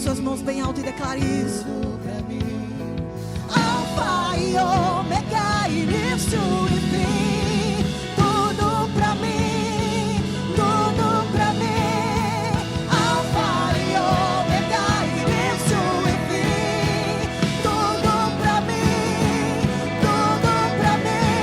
suas mãos bem alto e declare isso. Alfa e ômega, início e fim, tudo pra mim, tudo pra mim. Alfa e ômega, início e fim, tudo pra mim, tudo pra mim.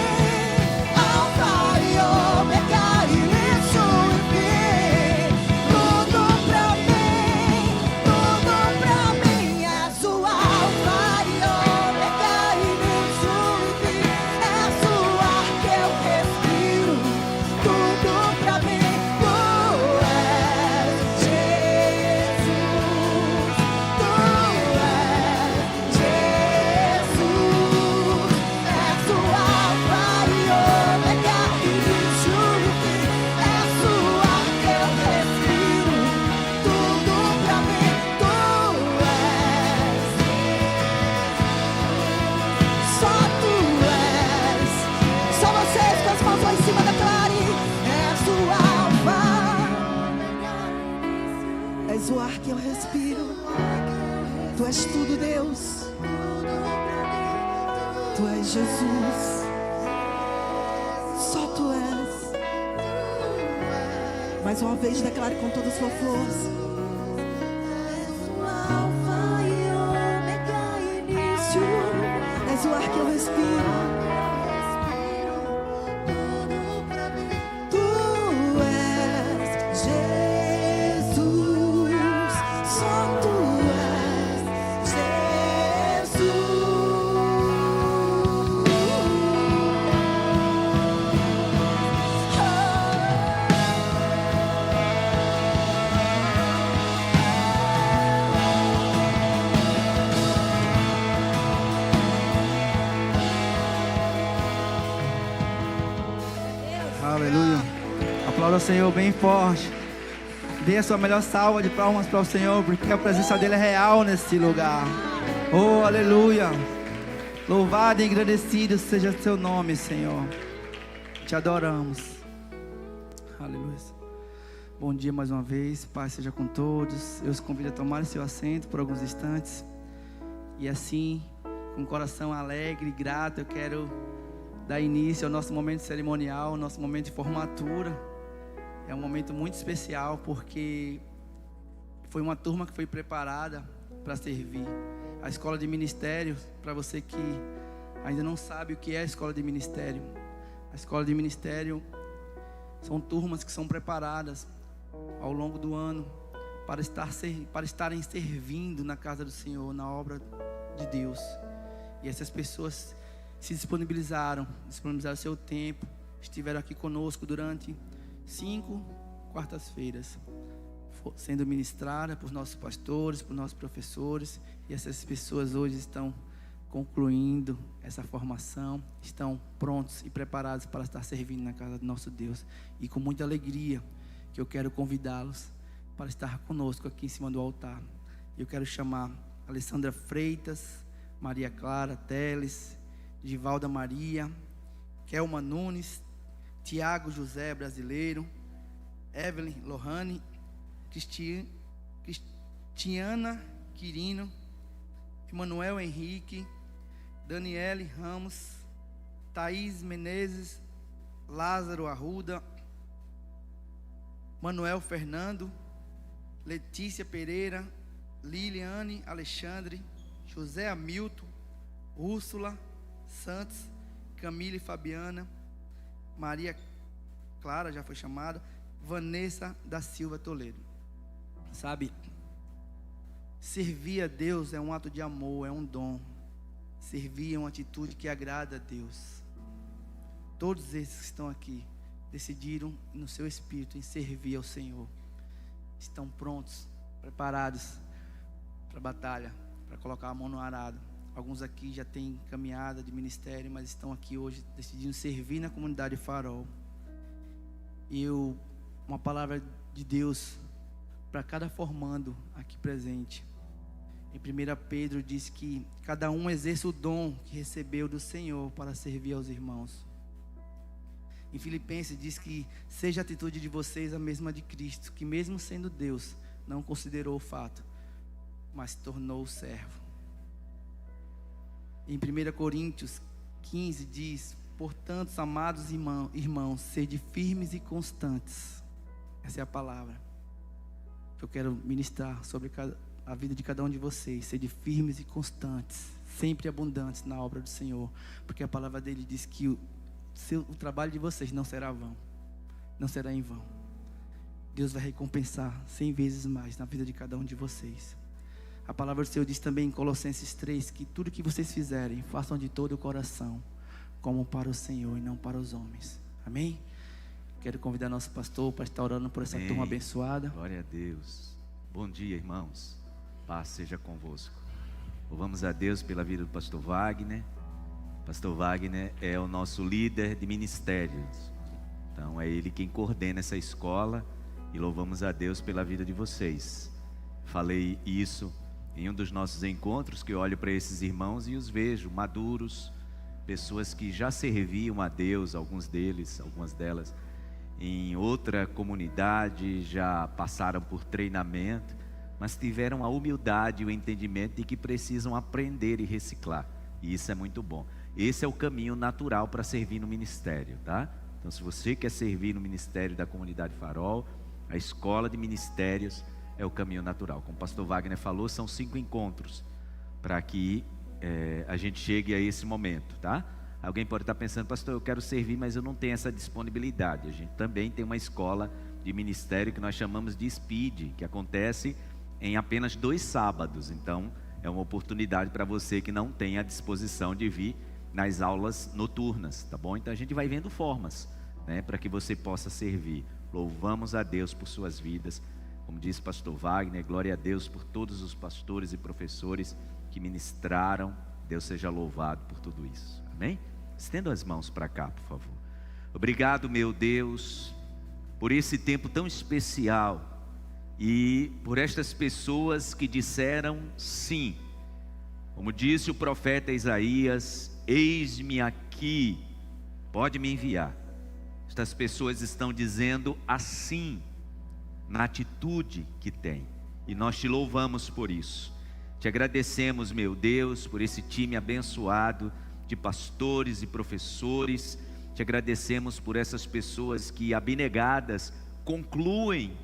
Alfa e ômega, início e fim, tudo pra mim, tudo pra mim. És o alfa e ômega, início e fim, és o ar que eu respiro, tudo pra mim. Tu és Jesus, tu és Jesus, és o alfa e ômega, início e fim, és o ar que eu respiro, tudo pra mim. Tu és, só tu és. Só vocês com as mãos lá em cima, declare: és o alfa, és o ar que eu respiro. Tu és tudo, Deus. Tu és Jesus. Só tu és. Mais uma vez, declare com toda a sua força. És o alfa e ômega, início. És o ar que eu respiro. Tu és Jesus. Só tu és Jesus. Aleluia. Aplauda o Senhor bem forte. Dê a sua melhor salva de palmas para o Senhor, porque a presença dele é real nesse lugar. Oh, aleluia. Louvado e agradecido seja seu nome, Senhor. Te adoramos. Aleluia. Bom dia mais uma vez. Paz seja com todos. Eu os convido a tomar seu assento por alguns instantes. E assim, com o coração alegre e grato, eu quero dar início ao nosso momento cerimonial, nosso momento de formatura. É um momento muito especial porque foi uma turma que foi preparada para servir. A escola de ministério, para você que ainda não sabe o que é a escola de ministério, a escola de ministério são turmas que são preparadas ao longo do ano para estarem servindo na casa do Senhor, na obra de Deus. E essas pessoas se disponibilizaram seu tempo, estiveram aqui conosco durante 5 quartas-feiras, sendo ministrada por nossos pastores, por nossos professores, e essas pessoas hoje estão concluindo essa formação, estão prontos e preparados para estar servindo na casa do nosso Deus, e com muita alegria que eu quero convidá-los para estar conosco aqui em cima do altar. Eu quero chamar Alessandra Freitas, Maria Clara Teles, Givalda Maria, Kelma Nunes, Tiago José Brasileiro, Evelyn Lohane, Cristiana Quirino, Emanuel Henrique, Daniele Ramos, Thaís Menezes, Lázaro Arruda, Manuel Fernando, Letícia Pereira, Liliane Alexandre, José Hamilton, Úrsula Santos, Camille Fabiana, Maria Clara já foi chamada, Vanessa da Silva Toledo. Sabe, servir a Deus é um ato de amor, é um dom. Servir é uma atitude que agrada a Deus. Todos esses que estão aqui decidiram no seu espírito em servir ao Senhor. Estão prontos, preparados para a batalha, para colocar a mão no arado. Alguns aqui já têm caminhada de ministério, mas estão aqui hoje decidindo servir na comunidade Farol. E uma palavra de Deus para cada formando aqui presente. Em 1 Pedro diz que cada um exerce o dom que recebeu do Senhor para servir aos irmãos. Em Filipenses diz que seja a atitude de vocês a mesma de Cristo, que mesmo sendo Deus, não considerou o fato mas se tornou servo. Em 1 Coríntios 15 diz: portanto, amados irmãos, sede firmes e constantes. Essa é a palavra que eu quero ministrar sobre a vida de cada um de vocês. Sede firmes e constantes, sempre abundantes na obra do Senhor, porque a palavra dele diz que o trabalho de vocês não será vão, não será em vão. Deus vai recompensar 100 vezes mais na vida de cada um de vocês. A palavra do Senhor diz também em Colossenses 3 que tudo que vocês fizerem, façam de todo o coração, como para o Senhor e não para os homens. Amém? Quero convidar nosso pastor para estar orando por essa turma abençoada. Glória a Deus. Bom dia, irmãos. Paz seja convosco. Louvamos a Deus pela vida do pastor Wagner. Pastor Wagner é o nosso líder de ministérios. Então é ele quem coordena essa escola. E louvamos a Deus pela vida de vocês. Falei isso em um dos nossos encontros, que eu olho para esses irmãos e os vejo maduros, pessoas que já serviam a Deus, alguns deles, algumas delas, em outra comunidade, já passaram por treinamento, mas tiveram a humildade e o entendimento de que precisam aprender e reciclar. E isso é muito bom. Esse é o caminho natural para servir no ministério, tá? Então, se você quer servir no ministério da Comunidade Farol, a escola de ministérios é o caminho natural. Como o pastor Wagner falou, são 5 encontros para que a gente chegue a esse momento, tá? Alguém pode estar pensando: pastor, eu quero servir, mas eu não tenho essa disponibilidade. A gente também tem uma escola de ministério que nós chamamos de Speed, que acontece em apenas 2 sábados. Então, é uma oportunidade para você que não tem a disposição de vir nas aulas noturnas, tá bom? Então, a gente vai vendo formas, né, para que você possa servir. Louvamos a Deus por suas vidas. Como disse o pastor Wagner, glória a Deus por todos os pastores e professores que ministraram. Deus seja louvado por tudo isso. Amém? Estenda as mãos para cá, por favor. Obrigado, meu Deus, por esse tempo tão especial e por estas pessoas que disseram sim. Como disse o profeta Isaías: eis-me aqui, pode me enviar. Estas pessoas estão dizendo assim, na atitude que tem, e nós te louvamos por isso. Te agradecemos, meu Deus, por esse time abençoado de pastores e professores. Te agradecemos por essas pessoas que, abnegadas, concluem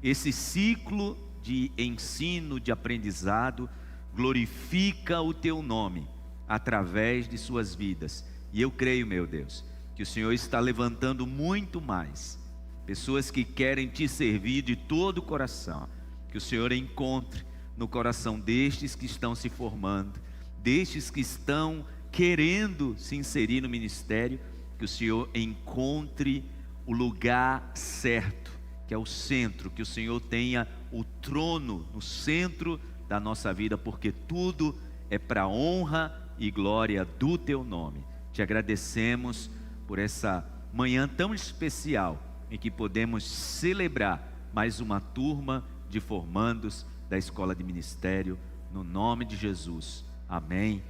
esse ciclo de ensino, de aprendizado. Glorifica o teu nome através de suas vidas. E eu creio, meu Deus, que o Senhor está levantando muito mais pessoas que querem te servir de todo o coração. Que o Senhor encontre no coração destes que estão se formando, destes que estão querendo se inserir no ministério, que o Senhor encontre o lugar certo, que é o centro, que o Senhor tenha o trono no centro da nossa vida, porque tudo é para a honra e glória do teu nome. Te agradecemos por essa manhã tão especial, em que podemos celebrar mais uma turma de formandos da Escola de Ministério, no nome de Jesus. Amém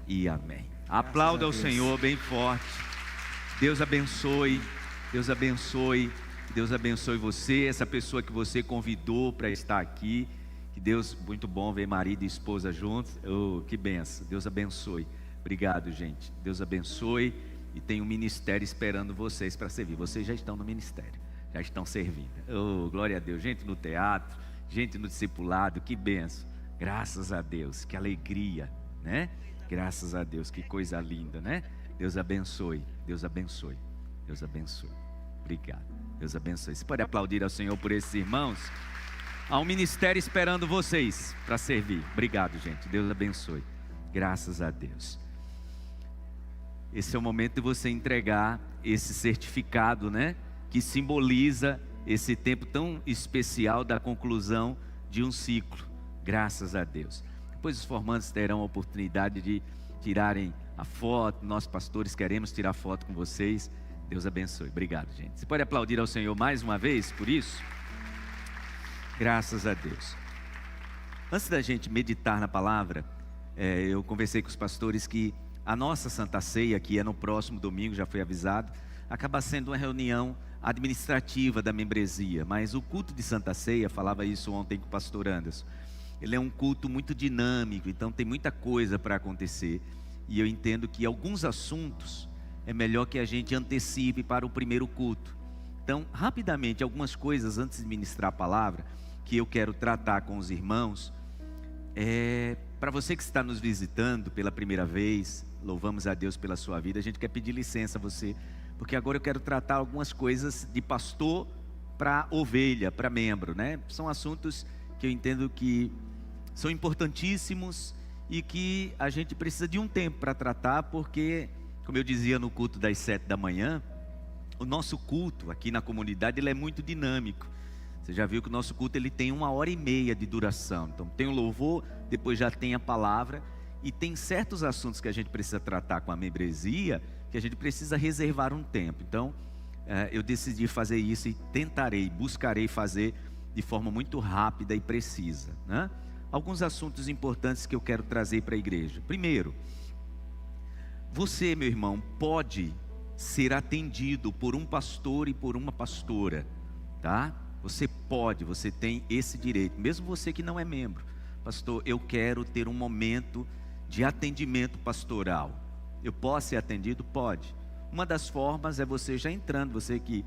e amém. Aplauda ao Senhor bem forte. Deus abençoe, Deus abençoe, Deus abençoe você, essa pessoa que você convidou para estar aqui. Que Deus, muito bom ver marido e esposa juntos. Oh, que benção, Deus abençoe. Obrigado, gente. Deus abençoe. E tem um ministério esperando vocês para servir. Vocês já estão no ministério, já estão servindo. Oh, glória a Deus. Gente no teatro, gente no discipulado, que benção. Graças a Deus, que alegria, né? Graças a Deus, que coisa linda, né? Deus abençoe, Deus abençoe, Deus abençoe. Obrigado, Deus abençoe. Você pode aplaudir ao Senhor por esses irmãos? Há um ministério esperando vocês para servir. Obrigado, gente, Deus abençoe. Graças a Deus. Esse é o momento de você entregar esse certificado, né? Que simboliza esse tempo tão especial da conclusão de um ciclo. Graças a Deus. Depois os formandos terão a oportunidade de tirarem a foto. Nós pastores queremos tirar foto com vocês. Deus abençoe. Obrigado, gente. Você pode aplaudir ao Senhor mais uma vez por isso? Graças a Deus. Antes da gente meditar na palavra, eu conversei com os pastores que a nossa Santa Ceia, que é no próximo domingo, já foi avisado, acaba sendo uma reunião administrativa da membresia, mas o culto de Santa Ceia, falava isso ontem com o pastor Anderson, ele é um culto muito dinâmico, então tem muita coisa para acontecer. E eu entendo que alguns assuntos é melhor que a gente antecipe para o primeiro culto. Então, rapidamente, algumas coisas antes de ministrar a palavra, que eu quero tratar com os irmãos. Para você que está nos visitando pela primeira vez, louvamos a Deus pela sua vida. A gente quer pedir licença a você, porque agora eu quero tratar algumas coisas de pastor para ovelha, para membro, né? São assuntos que eu entendo que são importantíssimos e que a gente precisa de um tempo para tratar, porque, como eu dizia no culto das 7 da manhã, o nosso culto aqui na comunidade ele é muito dinâmico. Você já viu que o nosso culto ele tem 1h30 de duração. Então tem o louvor, depois já tem a palavra, e tem certos assuntos que a gente precisa tratar com a membresia, que a gente precisa reservar um tempo. Então eu decidi fazer isso e buscarei fazer de forma muito rápida e precisa, né? Alguns assuntos importantes que eu quero trazer para a igreja. Primeiro, você, meu irmão, pode ser atendido por um pastor e por uma pastora, tá? Você tem esse direito, mesmo você que não é membro. Pastor, eu quero ter um momento de atendimento pastoral. Eu posso ser atendido? Pode. Uma das formas é você já entrando, você que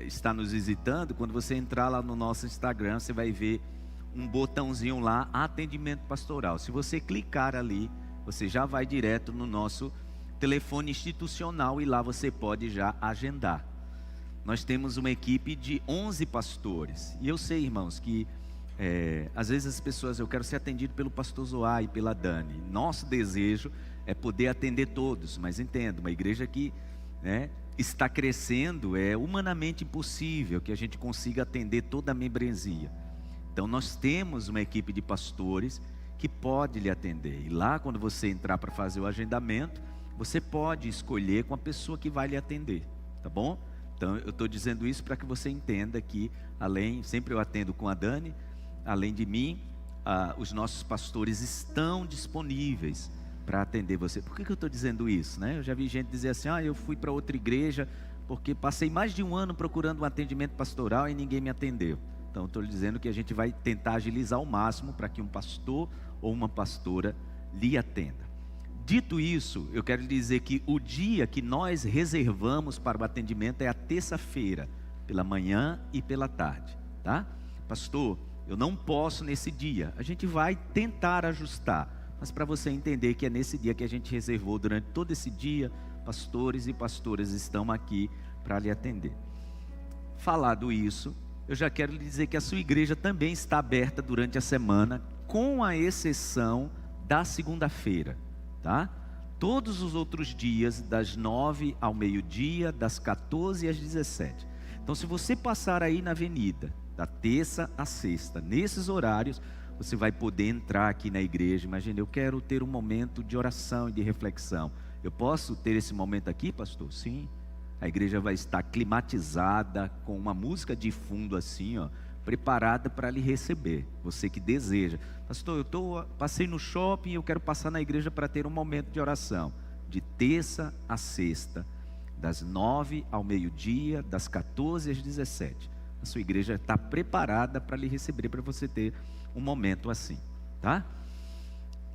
está nos visitando, quando você entrar lá no nosso Instagram, você vai ver um botãozinho lá, atendimento pastoral. Se você clicar ali, você já vai direto no nosso telefone institucional e lá você pode já agendar. Nós temos uma equipe de 11 pastores. E eu sei, irmãos, que às vezes as pessoas, eu quero ser atendido pelo pastor Zoá e pela Dani. Nosso desejo é poder atender todos, mas entendo, uma igreja que está crescendo, é humanamente impossível que a gente consiga atender toda a membresia. Então nós temos uma equipe de pastores que pode lhe atender. E lá quando você entrar para fazer o agendamento, você pode escolher com a pessoa que vai lhe atender, tá bom? Então eu estou dizendo isso para que você entenda que sempre eu atendo com a Dani, além de mim, os nossos pastores estão disponíveis para atender você. Por que eu estou dizendo isso, né? Eu já vi gente dizer assim, eu fui para outra igreja porque passei mais de um ano procurando um atendimento pastoral e ninguém me atendeu. Então estou lhe dizendo que a gente vai tentar agilizar ao máximo para que um pastor ou uma pastora lhe atenda. Dito isso, eu quero lhe dizer que o dia que nós reservamos para o atendimento é a terça-feira, pela manhã e pela tarde, tá? Pastor, eu não posso nesse dia. A gente vai tentar ajustar, mas para você entender que é nesse dia que a gente reservou, durante todo esse dia, pastores e pastoras estão aqui para lhe atender. Falado isso, eu já quero lhe dizer que a sua igreja também está aberta durante a semana, com a exceção da segunda-feira, tá? Todos os outros dias, das 9 ao meio-dia, das 14 às 17. Então, se você passar aí na avenida, da terça à sexta, nesses horários, você vai poder entrar aqui na igreja. Imagina, eu quero ter um momento de oração e de reflexão. Eu posso ter esse momento aqui, pastor? Sim. A igreja vai estar climatizada, com uma música de fundo assim, preparada para lhe receber. Você que deseja. Pastor, passei no shopping e eu quero passar na igreja para ter um momento de oração. De terça a sexta, das 9 ao meio-dia, das 14 às 17. A sua igreja está preparada para lhe receber, para você ter um momento assim, tá?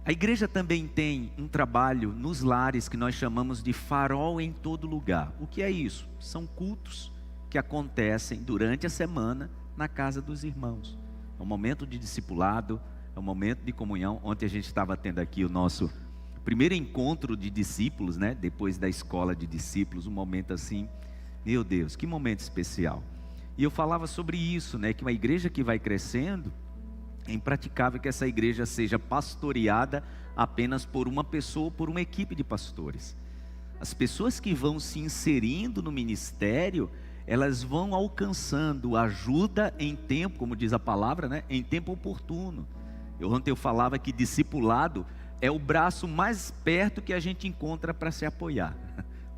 A igreja também tem um trabalho nos lares que nós chamamos de farol em todo lugar. O que é isso? São cultos que acontecem durante a semana na casa dos irmãos. É um momento de discipulado, é um momento de comunhão. Ontem a gente estava tendo aqui o nosso primeiro encontro de discípulos, né? Depois da escola de discípulos, um momento assim, meu Deus, que momento especial. E eu falava sobre isso, né? Que uma igreja que vai crescendo, é impraticável que essa igreja seja pastoreada apenas por uma pessoa ou por uma equipe de pastores. As pessoas que vão se inserindo no ministério, elas vão alcançando ajuda em tempo, como diz a palavra, né? Em tempo oportuno. Ontem eu falava que discipulado é o braço mais perto que a gente encontra para se apoiar.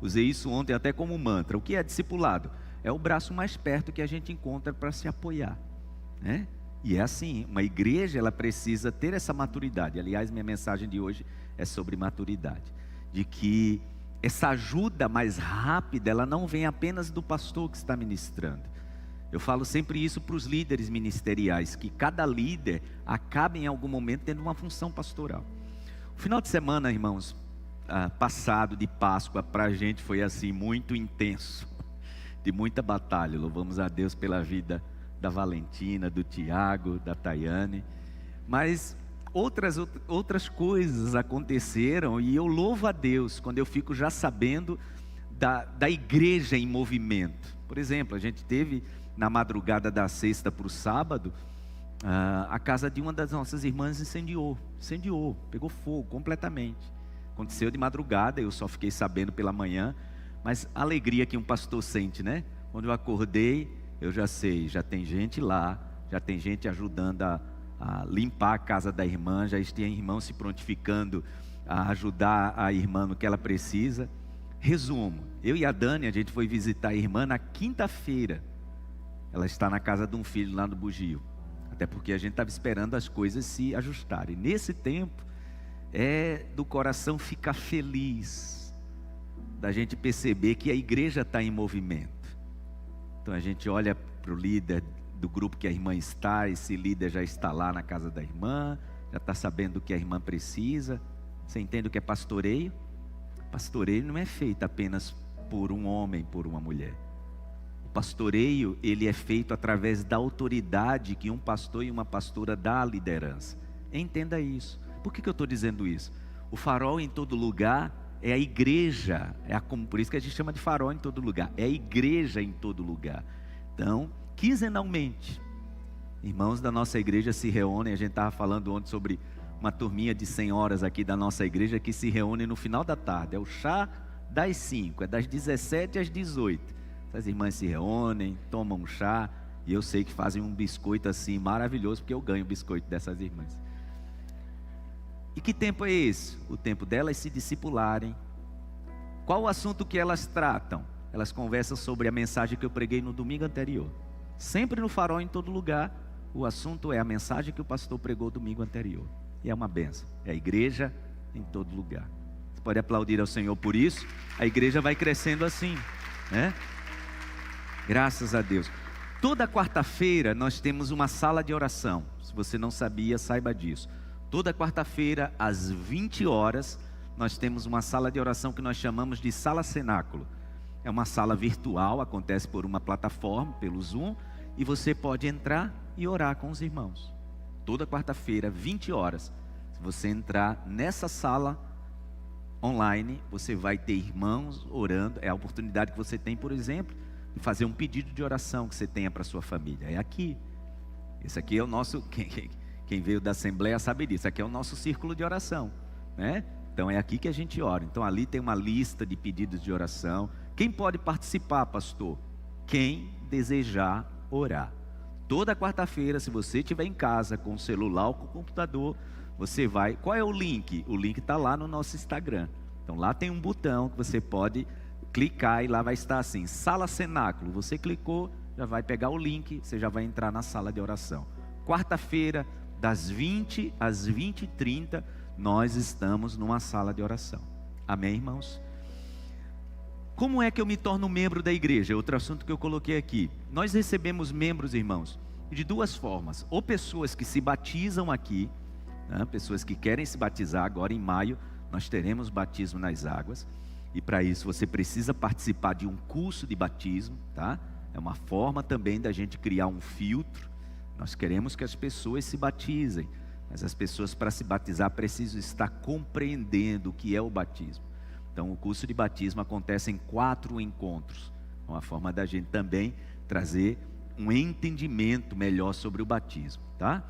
Usei isso ontem até como mantra. O que é discipulado? É o braço mais perto que a gente encontra para se apoiar, né? E é assim, uma igreja ela precisa ter essa maturidade. Aliás, minha mensagem de hoje é sobre maturidade. De que essa ajuda mais rápida, ela não vem apenas do pastor que está ministrando. Eu falo sempre isso para os líderes ministeriais, que cada líder acaba em algum momento tendo uma função pastoral. O final de semana, irmãos, passado de Páscoa, para a gente foi assim, muito intenso, de muita batalha. Louvamos a Deus pela vida da Valentina, do Tiago, da Tayane, mas outras coisas aconteceram, e eu louvo a Deus quando eu fico já sabendo da igreja em movimento. Por exemplo, a gente teve na madrugada da sexta para o sábado, a casa de uma das nossas irmãs incendiou, pegou fogo completamente. Aconteceu de madrugada, eu só fiquei sabendo pela manhã, mas a alegria que um pastor sente, né? Quando eu acordei, eu já sei, já tem gente lá, já tem gente ajudando a limpar a casa da irmã, já tem irmão se prontificando a ajudar a irmã no que ela precisa. Resumo, eu e a Dani, a gente foi visitar a irmã na quinta-feira. Ela está na casa de um filho lá no Bugio, até porque a gente estava esperando as coisas se ajustarem. Nesse tempo, do coração ficar feliz, da gente perceber que a igreja está em movimento. Então a gente olha para o líder do grupo que a irmã está, esse líder já está lá na casa da irmã, já está sabendo o que a irmã precisa. Você entende o que é pastoreio? Pastoreio não é feito apenas por um homem, por uma mulher. O pastoreio, ele é feito através da autoridade que um pastor e uma pastora dá à liderança. Entenda isso. Por que eu estou dizendo isso? O farol em todo lugar é a igreja, por isso que a gente chama de farol em todo lugar, é a igreja em todo lugar. Então, quinzenalmente, irmãos da nossa igreja se reúnem. A gente estava falando ontem sobre uma turminha de senhoras aqui da nossa igreja que se reúnem no final da tarde. É o chá das 5, é das 17 às 18. Essas irmãs se reúnem, tomam um chá, e eu sei que fazem um biscoito assim maravilhoso, porque eu ganho biscoito dessas irmãs. E que tempo é esse? O tempo delas se discipularem. Qual o assunto que elas tratam? Elas conversam sobre a mensagem que eu preguei no domingo anterior. Sempre no farol em todo lugar, o assunto é a mensagem que o pastor pregou domingo anterior. E é uma bênção, é a igreja em todo lugar. Você pode aplaudir ao Senhor por isso. A igreja vai crescendo assim, né? Graças a Deus. Toda quarta-feira nós temos uma sala de oração. Se você não sabia, saiba disso. Toda quarta-feira, às 20 horas, nós temos uma sala de oração que nós chamamos de Sala Cenáculo. É uma sala virtual, acontece por uma plataforma, pelo Zoom, e você pode entrar e orar com os irmãos. Toda quarta-feira, 20 horas. Se você entrar nessa sala online, você vai ter irmãos orando. É a oportunidade que você tem, por exemplo, de fazer um pedido de oração que você tenha para a sua família. É aqui. Esse aqui é o nosso... Quem veio da Assembleia sabe disso. Aqui é o nosso círculo de oração, né? Então é aqui que a gente ora. Então ali tem uma lista de pedidos de oração. Quem pode participar, pastor? Quem desejar orar. Toda quarta-feira, se você estiver em casa com o celular ou com o computador, você vai... Qual é o link? O link está lá no nosso Instagram. Então lá tem um botão que você pode clicar e lá vai estar assim, Sala Cenáculo. Você clicou, já vai pegar o link, você já vai entrar na sala de oração. Quarta-feira, das 20 às 20h30, nós estamos numa sala de oração. Amém, irmãos? Como é que eu me torno membro da igreja? Outro assunto que eu coloquei aqui. Nós recebemos membros, irmãos, de duas formas. Ou pessoas que se batizam aqui, né? Pessoas que querem se batizar. Agora em maio, nós teremos batismo nas águas. E para isso você precisa participar de um curso de batismo, tá? É uma forma também da gente criar um filtro. Nós queremos que as pessoas se batizem, mas as pessoas, para se batizar, precisam estar compreendendo o que é o batismo. Então o curso de batismo acontece em 4 encontros. É uma forma da gente também trazer um entendimento melhor sobre o batismo, tá?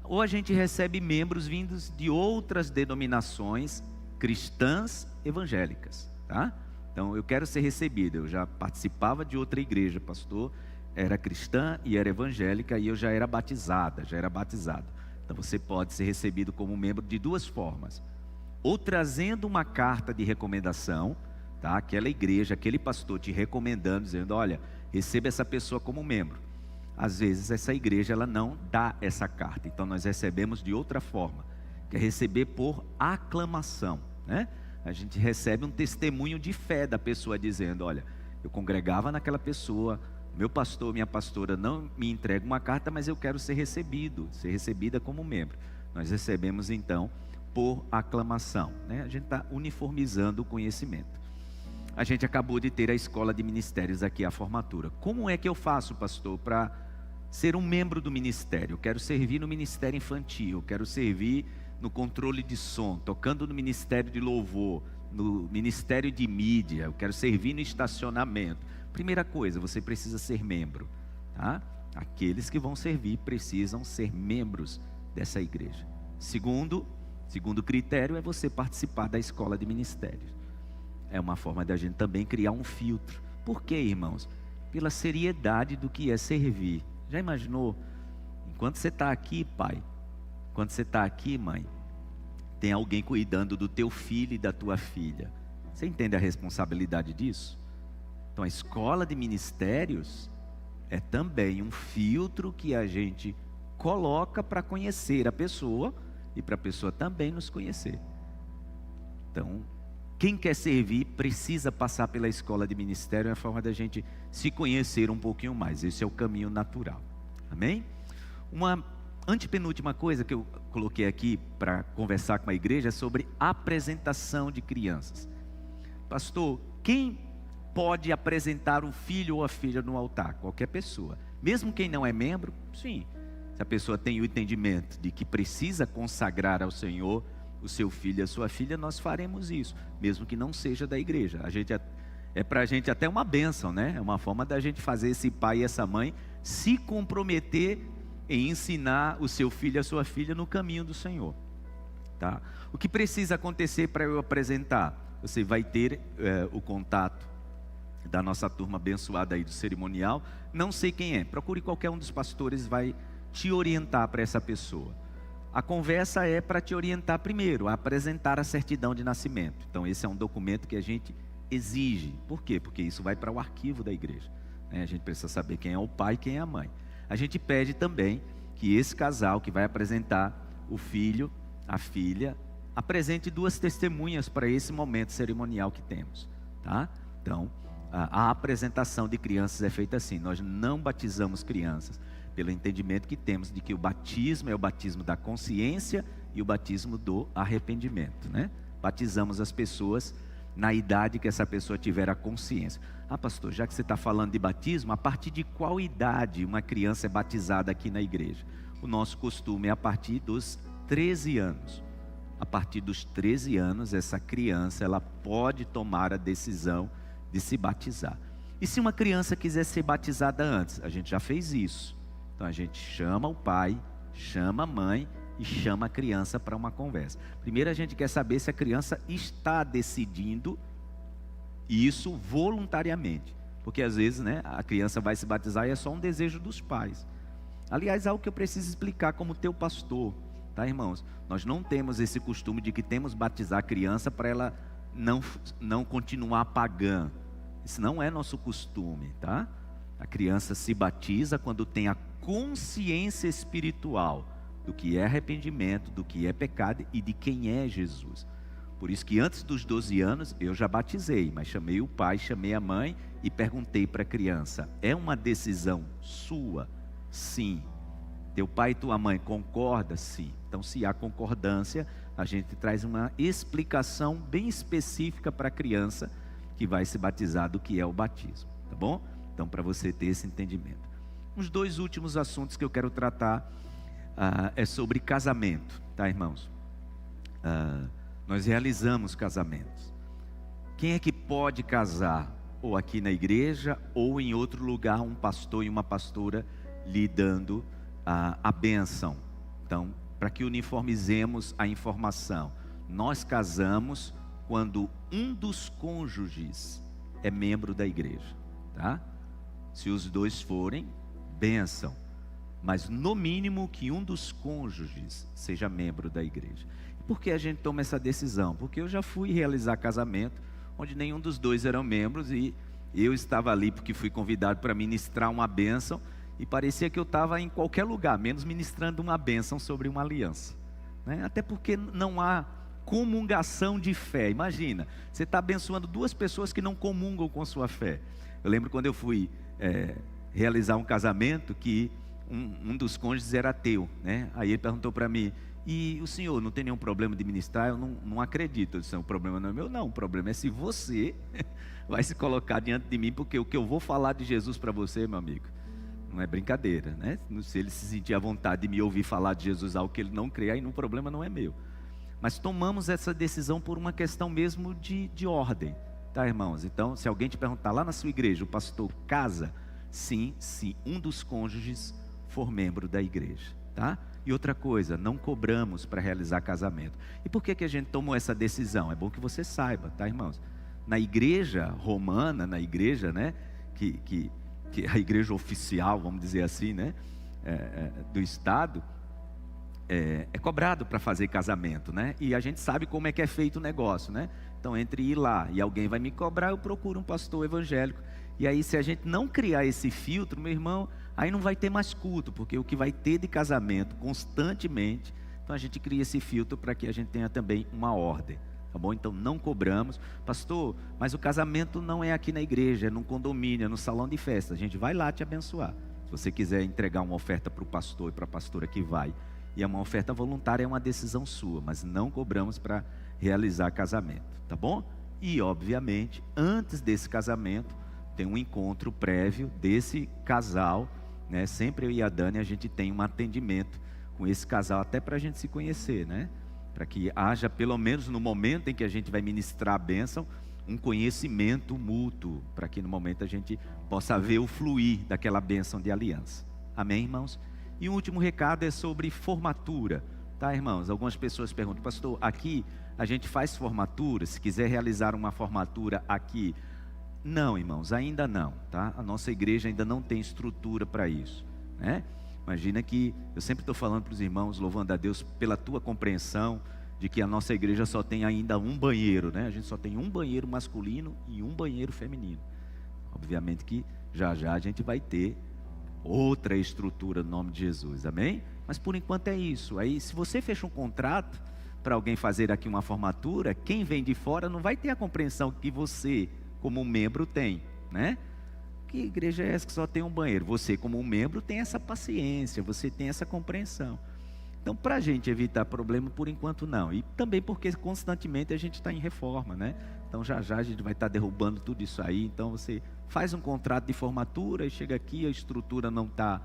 Ou a gente recebe membros vindos de outras denominações cristãs evangélicas, tá? Então eu quero ser recebido. Eu já participava de outra igreja, pastor, era cristã e era evangélica, e eu já era batizado. Então você pode ser recebido como membro de duas formas. Ou trazendo uma carta de recomendação, tá? Aquela igreja, aquele pastor te recomendando, dizendo, olha, receba essa pessoa como membro. Às vezes essa igreja, ela não dá essa carta, então nós recebemos de outra forma, que é receber por aclamação, né? A gente recebe um testemunho de fé da pessoa dizendo, olha, eu congregava naquela pessoa, Meu pastor, minha pastora não me entrega uma carta, mas eu quero ser recebida como membro. Nós recebemos então por aclamação, né? A gente está uniformizando o conhecimento. A gente acabou de ter a escola de ministérios aqui, a formatura. Como é que eu faço, pastor, para ser um membro do ministério? Eu quero servir no ministério infantil, eu quero servir no controle de som, tocando no ministério de louvor, no ministério de mídia, eu quero servir no estacionamento. Primeira coisa, você precisa ser membro, tá? Aqueles que vão servir precisam ser membros dessa igreja. Segundo critério é você participar da escola de ministérios. É uma forma da gente também criar um filtro. Por quê, irmãos? Pela seriedade do que é servir. Já imaginou? Enquanto você está aqui, pai, enquanto você está aqui, mãe, tem alguém cuidando do teu filho e da tua filha. Você entende a responsabilidade disso? Então a escola de ministérios é também um filtro que a gente coloca para conhecer a pessoa e para a pessoa também nos conhecer. Então, quem quer servir precisa passar pela escola de ministério, é a forma da gente se conhecer um pouquinho mais. Esse é o caminho natural. Amém? Uma antepenúltima coisa que eu coloquei aqui para conversar com a igreja é sobre apresentação de crianças. Pastor, quem pode apresentar um filho ou a filha no altar? Qualquer pessoa. Mesmo quem não é membro, sim. Se a pessoa tem o entendimento de que precisa consagrar ao Senhor o seu filho e a sua filha, nós faremos isso, mesmo que não seja da igreja. É para a gente até uma bênção, né? É uma forma da gente fazer esse pai e essa mãe se comprometer em ensinar o seu filho e a sua filha no caminho do Senhor, tá? O que precisa acontecer para eu apresentar? Você vai ter o contato da nossa turma abençoada aí do cerimonial. Não sei quem é, procure qualquer um dos pastores, vai te orientar para essa pessoa. A conversa é para te orientar primeiro, a apresentar a certidão de nascimento. Então esse é um documento que a gente exige. Por quê? Porque isso vai para o arquivo da igreja, né? A gente precisa saber quem é o pai e quem é a mãe. A gente pede também que esse casal que vai apresentar o filho, a filha, apresente 2 testemunhas para esse momento cerimonial que temos, tá? Então, a apresentação de crianças é feita assim. Nós não batizamos crianças, pelo entendimento que temos de que o batismo é o batismo da consciência e o batismo do arrependimento, né? Batizamos as pessoas na idade que essa pessoa tiver a consciência. Ah, pastor, já que você está falando de batismo, a partir de qual idade uma criança é batizada aqui na igreja? O nosso costume é a partir dos 13 anos. A partir dos 13 anos, essa criança ela pode tomar a decisão de se batizar. E se uma criança quiser ser batizada antes? A gente já fez isso. Então a gente chama o pai, chama a mãe e chama a criança para uma conversa. Primeiro a gente quer saber se a criança está decidindo isso voluntariamente. Porque às vezes, né, a criança vai se batizar e é só um desejo dos pais. Aliás, algo que eu preciso explicar como teu pastor, tá, irmãos? Nós não temos esse costume de que temos batizar a criança para ela não continuar pagã. Isso não é nosso costume, tá? A criança se batiza quando tem a consciência espiritual do que é arrependimento, do que é pecado e de quem é Jesus. Por isso que antes dos 12 anos eu já batizei, mas chamei o pai, chamei a mãe e perguntei para a criança: é uma decisão sua? Sim. Teu pai e tua mãe concordam? Sim. Então, se há concordância, a gente traz uma explicação bem específica para a criança que vai se batizar do que é o batismo, tá bom? Então, para você ter esse entendimento. Os 2 últimos assuntos que eu quero tratar é sobre casamento, tá, irmãos? Nós realizamos casamentos. Quem é que pode casar? Ou aqui na igreja, ou em outro lugar, um pastor e uma pastora lhe dando a bênção. Então, para que uniformizemos a informação, nós casamos quando um dos cônjuges é membro da igreja, tá? Se os 2 forem, bênção. Mas no mínimo que um dos cônjuges seja membro da igreja. E por que a gente toma essa decisão? Porque eu já fui realizar casamento onde nenhum dos 2 eram membros e eu estava ali porque fui convidado para ministrar uma bênção e parecia que eu estava em qualquer lugar, menos ministrando uma bênção sobre uma aliança, né? Até porque não há comungação de fé. Imagina, você está abençoando 2 pessoas que não comungam com sua fé. Eu lembro quando eu fui realizar um casamento que um dos cônjuges era ateu, né? Aí ele perguntou para mim: e o senhor não tem nenhum problema de ministrar? Eu não acredito. Eu disse: o problema não é meu, não. O problema é se você vai se colocar diante de mim, porque o que eu vou falar de Jesus para você, meu amigo, não é brincadeira, né? Se ele se sentir à vontade de me ouvir falar de Jesus, algo que ele não crê, aí o problema não é meu. Mas tomamos essa decisão por uma questão mesmo de ordem, tá, irmãos? Então, se alguém te perguntar lá na sua igreja, o pastor casa? Sim, se um dos cônjuges for membro da igreja, tá? E outra coisa, não cobramos para realizar casamento. E por que a gente tomou essa decisão? É bom que você saiba, tá, irmãos? Na igreja romana, na igreja, né, que a igreja oficial, vamos dizer assim, né, do Estado, é cobrado para fazer casamento, né? E a gente sabe como é que é feito o negócio, né? Então, entre ir lá e alguém vai me cobrar, eu procuro um pastor evangélico. E aí, se a gente não criar esse filtro, meu irmão, aí não vai ter mais culto, porque o que vai ter de casamento constantemente, então a gente cria esse filtro para que a gente tenha também uma ordem, tá bom? Então não cobramos. Pastor, mas o casamento não é aqui na igreja, é num condomínio, é no salão de festa. A gente vai lá te abençoar. Se você quiser entregar uma oferta para o pastor e para a pastora que vai, e é uma oferta voluntária, é uma decisão sua, mas não cobramos para realizar casamento, tá bom? E obviamente, antes desse casamento, tem um encontro prévio desse casal, né? Sempre eu e a Dani, a gente tem um atendimento com esse casal, até para a gente se conhecer, né? Para que haja, pelo menos no momento em que a gente vai ministrar a bênção, um conhecimento mútuo, para que no momento a gente possa ver o fluir daquela bênção de aliança. Amém, irmãos? E o último recado é sobre formatura, tá, irmãos? Algumas pessoas perguntam: pastor, aqui a gente faz formatura? Se quiser realizar uma formatura aqui... Não, irmãos, ainda não, tá? A nossa igreja ainda não tem estrutura para isso, né? Imagina que, eu sempre estou falando para os irmãos, louvando a Deus pela tua compreensão, de que a nossa igreja só tem ainda um banheiro, né? A gente só tem um banheiro masculino e um banheiro feminino. Obviamente que já já a gente vai ter outra estrutura no nome de Jesus, amém? Mas por enquanto é isso. Aí, se você fecha um contrato para alguém fazer aqui uma formatura, quem vem de fora não vai ter a compreensão que você, como membro, tem, né? Que igreja é essa que só tem um banheiro? Você, como membro, tem essa paciência, você tem essa compreensão. Então, para a gente evitar problema, por enquanto não. E também porque constantemente a gente está em reforma, né? Então já já a gente vai estar derrubando tudo isso aí. Então você faz um contrato de formatura e chega aqui, a estrutura não está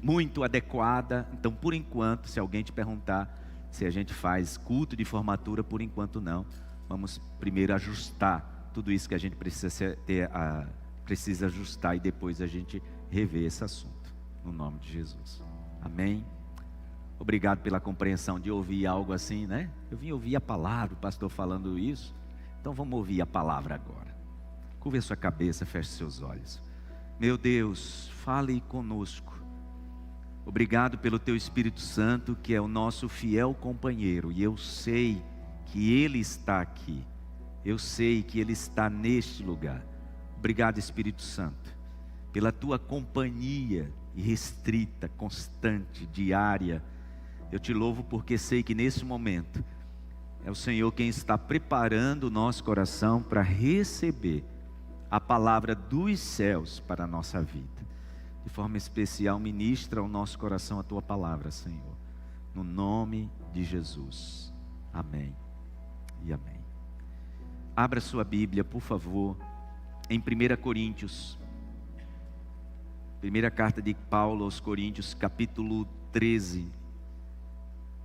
muito adequada. Então, por enquanto, se alguém te perguntar se a gente faz culto de formatura, por enquanto não. Vamos primeiro ajustar tudo isso que a gente precisa ajustar, e depois a gente rever esse assunto, no nome de Jesus, amém? Obrigado pela compreensão de ouvir algo assim, né? Eu vim ouvir a palavra, o pastor falando isso, então vamos ouvir a palavra agora. Curva a sua cabeça, feche seus olhos. Meu Deus, fale conosco. Obrigado pelo teu Espírito Santo, que é o nosso fiel companheiro, e eu sei que Ele está aqui, eu sei que Ele está neste lugar. Obrigado, Espírito Santo, pela tua companhia irrestrita, constante, diária. Eu te louvo porque sei que nesse momento é o Senhor quem está preparando o nosso coração para receber a palavra dos céus para a nossa vida. De forma especial, ministra ao nosso coração a tua palavra, Senhor, no nome de Jesus, amém e amém. Abra sua Bíblia, por favor, em 1 Coríntios, primeira carta de Paulo aos Coríntios, capítulo 13,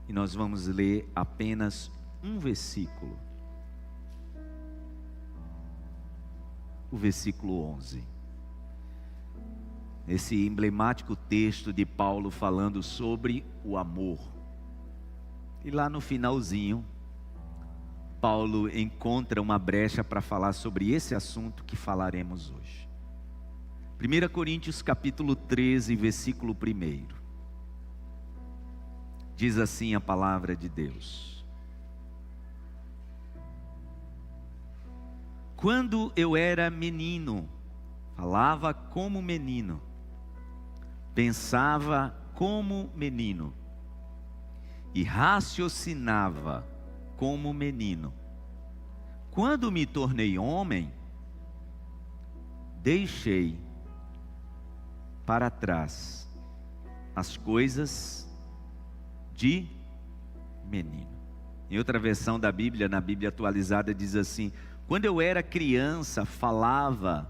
e nós vamos ler apenas um versículo, o versículo 11. Esse emblemático texto de Paulo falando sobre o amor. E lá no finalzinho, Paulo encontra uma brecha para falar sobre esse assunto que falaremos hoje. 1 Coríntios capítulo 13, versículo 1. Diz assim a palavra de Deus: quando eu era menino, falava como menino, pensava como menino e raciocinava como menino. Quando me tornei homem, deixei para trás as coisas de menino. Em outra versão da Bíblia, na Bíblia atualizada, diz assim: quando eu era criança, falava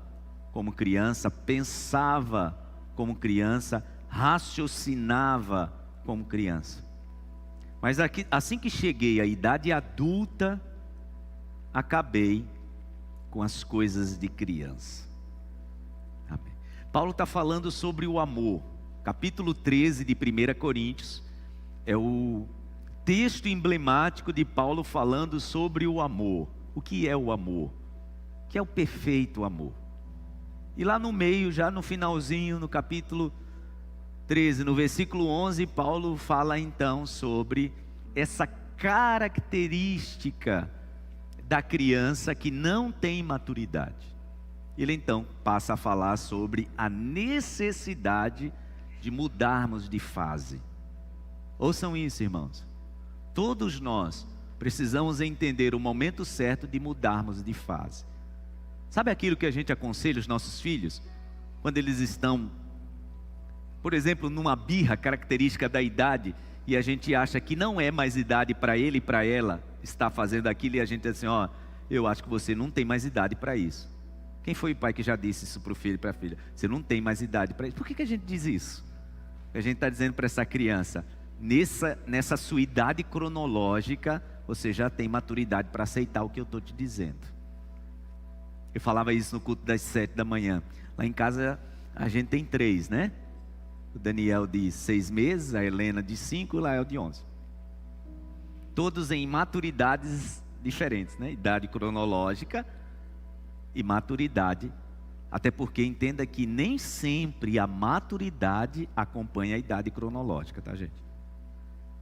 como criança, pensava como criança, raciocinava como criança. Mas assim que cheguei à idade adulta, acabei com as coisas de criança. Amém. Paulo está falando sobre o amor. Capítulo 13 de 1 Coríntios é o texto emblemático de Paulo falando sobre o amor. O que é o amor? O que é o perfeito amor? E lá no meio, já no finalzinho, no capítulo 13, no versículo 11, Paulo fala então sobre essa característica da criança que não tem maturidade. Ele então passa a falar sobre a necessidade de mudarmos de fase. Ouçam isso, irmãos. Todos nós precisamos entender o momento certo de mudarmos de fase. Sabe aquilo que a gente aconselha os nossos filhos? Quando eles estão, por exemplo, numa birra característica da idade, e a gente acha que não é mais idade para ele e para ela estar fazendo aquilo, e a gente diz assim: ó, eu acho que você não tem mais idade para isso. Quem foi o pai que já disse isso para o filho e para a filha? Você não tem mais idade para isso. Por que a gente diz isso? A gente está dizendo para essa criança: nessa sua idade cronológica, você já tem maturidade para aceitar o que eu estou te dizendo. Eu falava isso no culto das 7 da manhã. Lá em casa a gente tem 3, né? O Daniel de 6 meses, a Helena de 5 e o Lael de 11. Todos em maturidades diferentes, né? Idade cronológica e maturidade. Até porque entenda que nem sempre a maturidade acompanha a idade cronológica, tá, gente?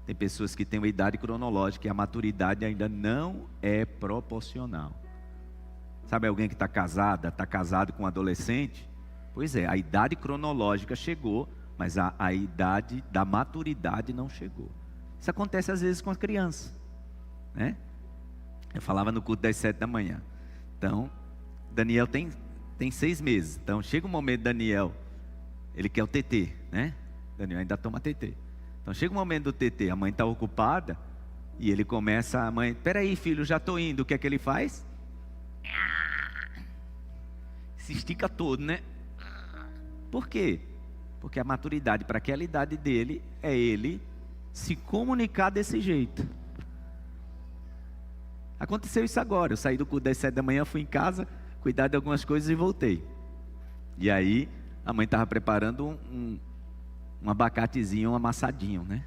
Tem pessoas que têm uma idade cronológica e a maturidade ainda não é proporcional. Sabe alguém que está casado com um adolescente? Pois é, a idade cronológica chegou, mas a idade da maturidade não chegou. Isso acontece às vezes com a criança, né? Eu falava no culto das 7 da manhã. Então, Daniel tem 6 meses. Então, chega um momento, Daniel, ele quer o TT, né? Daniel ainda toma TT. Então, chega o momento do TT, a mãe está ocupada, e ele começa, a mãe: peraí, filho, já estou indo. O que é que ele faz? Se estica todo, né? Por quê? Porque a maturidade para aquela idade dele é ele se comunicar desse jeito. Aconteceu isso agora. Eu saí do culto das 7 da manhã, fui em casa, cuidar de algumas coisas e voltei. E aí a mãe estava preparando um abacatezinho, um amassadinho, né?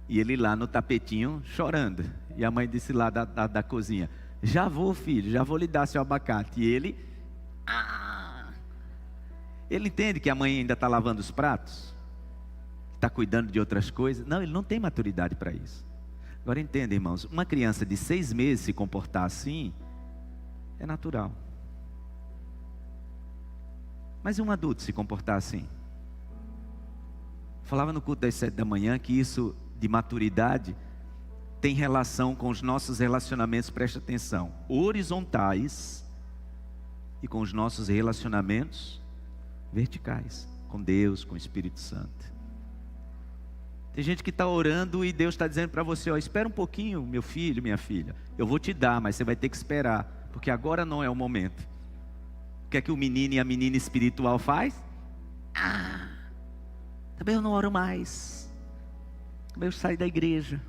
E ele lá no tapetinho chorando. E a mãe disse lá da cozinha: já vou, filho, já vou lhe dar seu abacate. E ele entende que a mãe ainda está lavando os pratos, está cuidando de outras coisas. Não, ele não tem maturidade para isso. Agora entenda, irmãos, uma criança de 6 meses se comportar assim é natural. Mas um adulto se comportar assim? Falava no culto das 7 da manhã que isso de maturidade tem relação com os nossos relacionamentos, presta atenção, horizontais, e com os nossos relacionamentos verticais, com Deus, com o Espírito Santo. Tem gente que está orando e Deus está dizendo para você: ó, espera um pouquinho, meu filho, minha filha, eu vou te dar, mas você vai ter que esperar, porque agora não é o momento. O que é que o menino e a menina espiritual faz? Também eu não oro mais, também eu saio da igreja,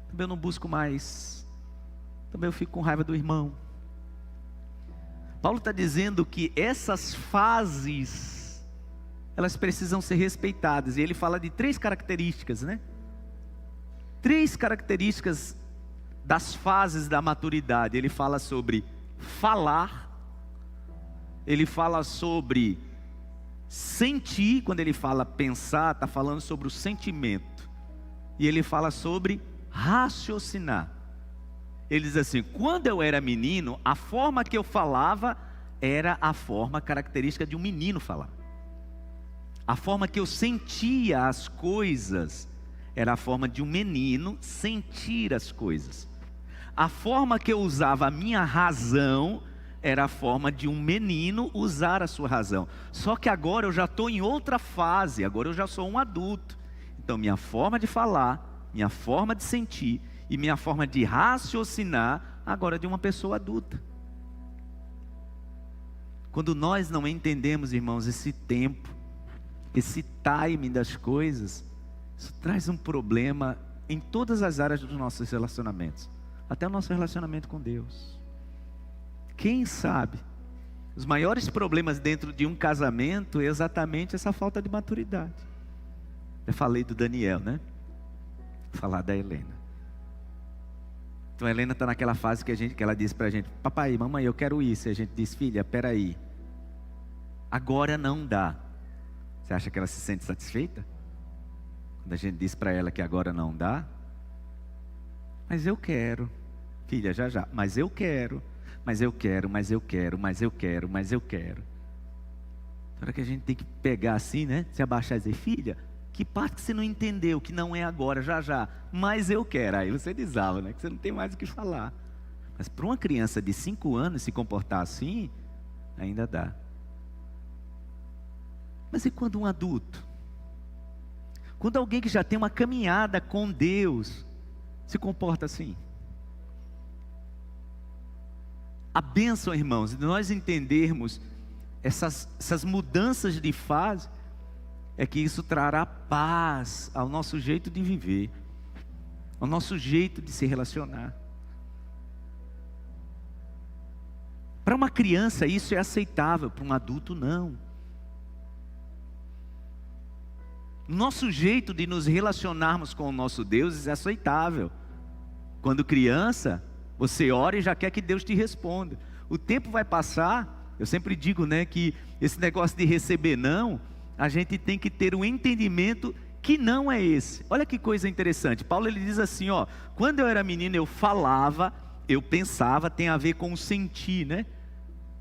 também eu não busco mais, também eu fico com raiva do irmão. Paulo está dizendo que essas fases, elas precisam ser respeitadas. E ele fala de 3 características, né? 3 características das fases da maturidade. Ele fala sobre falar, ele fala sobre sentir. Quando ele fala pensar, está falando sobre o sentimento. E ele fala sobre raciocinar. Ele diz assim: quando eu era menino, a forma que eu falava era a forma característica de um menino falar. A forma que eu sentia as coisas era a forma de um menino sentir as coisas. A forma que eu usava a minha razão era a forma de um menino usar a sua razão. Só que agora eu já estou em outra fase, agora eu já sou um adulto. Então minha forma de falar, minha forma de sentir e minha forma de raciocinar agora é de uma pessoa adulta. Quando nós não entendemos, irmãos, esse tempo, esse timing das coisas, isso traz um problema em todas as áreas dos nossos relacionamentos, até o nosso relacionamento com Deus. Quem sabe, os maiores problemas dentro de um casamento é exatamente essa falta de maturidade. Eu falei do Daniel, né? Vou falar da Helena. Então a Helena está naquela fase que ela disse para a gente: papai, mamãe, eu quero isso. E a gente diz: filha, peraí, agora não dá. Você acha que ela se sente satisfeita? Quando a gente diz para ela que agora não dá? Mas eu quero. Filha, já, mas eu quero. Mas eu quero, mas eu quero, mas eu quero, mas eu quero. Na hora que a gente tem que pegar assim, né? Se abaixar e dizer: filha, que parte que você não entendeu, que não é agora, já, mas eu quero. Aí você desaba, né? Que você não tem mais o que falar. Mas para uma criança de 5 anos se comportar assim, ainda dá. Mas e quando um adulto? Quando alguém que já tem uma caminhada com Deus se comporta assim? A bênção, irmãos, de nós entendermos essas mudanças de fase, é que isso trará paz ao nosso jeito de viver, ao nosso jeito de se relacionar. Para uma criança isso é aceitável, para um adulto não. Nosso jeito de nos relacionarmos com o nosso Deus é aceitável. Quando criança, você ora e já quer que Deus te responda. O tempo vai passar, eu sempre digo, né, que esse negócio de receber não, a gente tem que ter um entendimento que não é esse. Olha que coisa interessante. Paulo ele diz assim, ó: quando eu era menino eu falava, eu pensava, tem a ver com o sentir, né?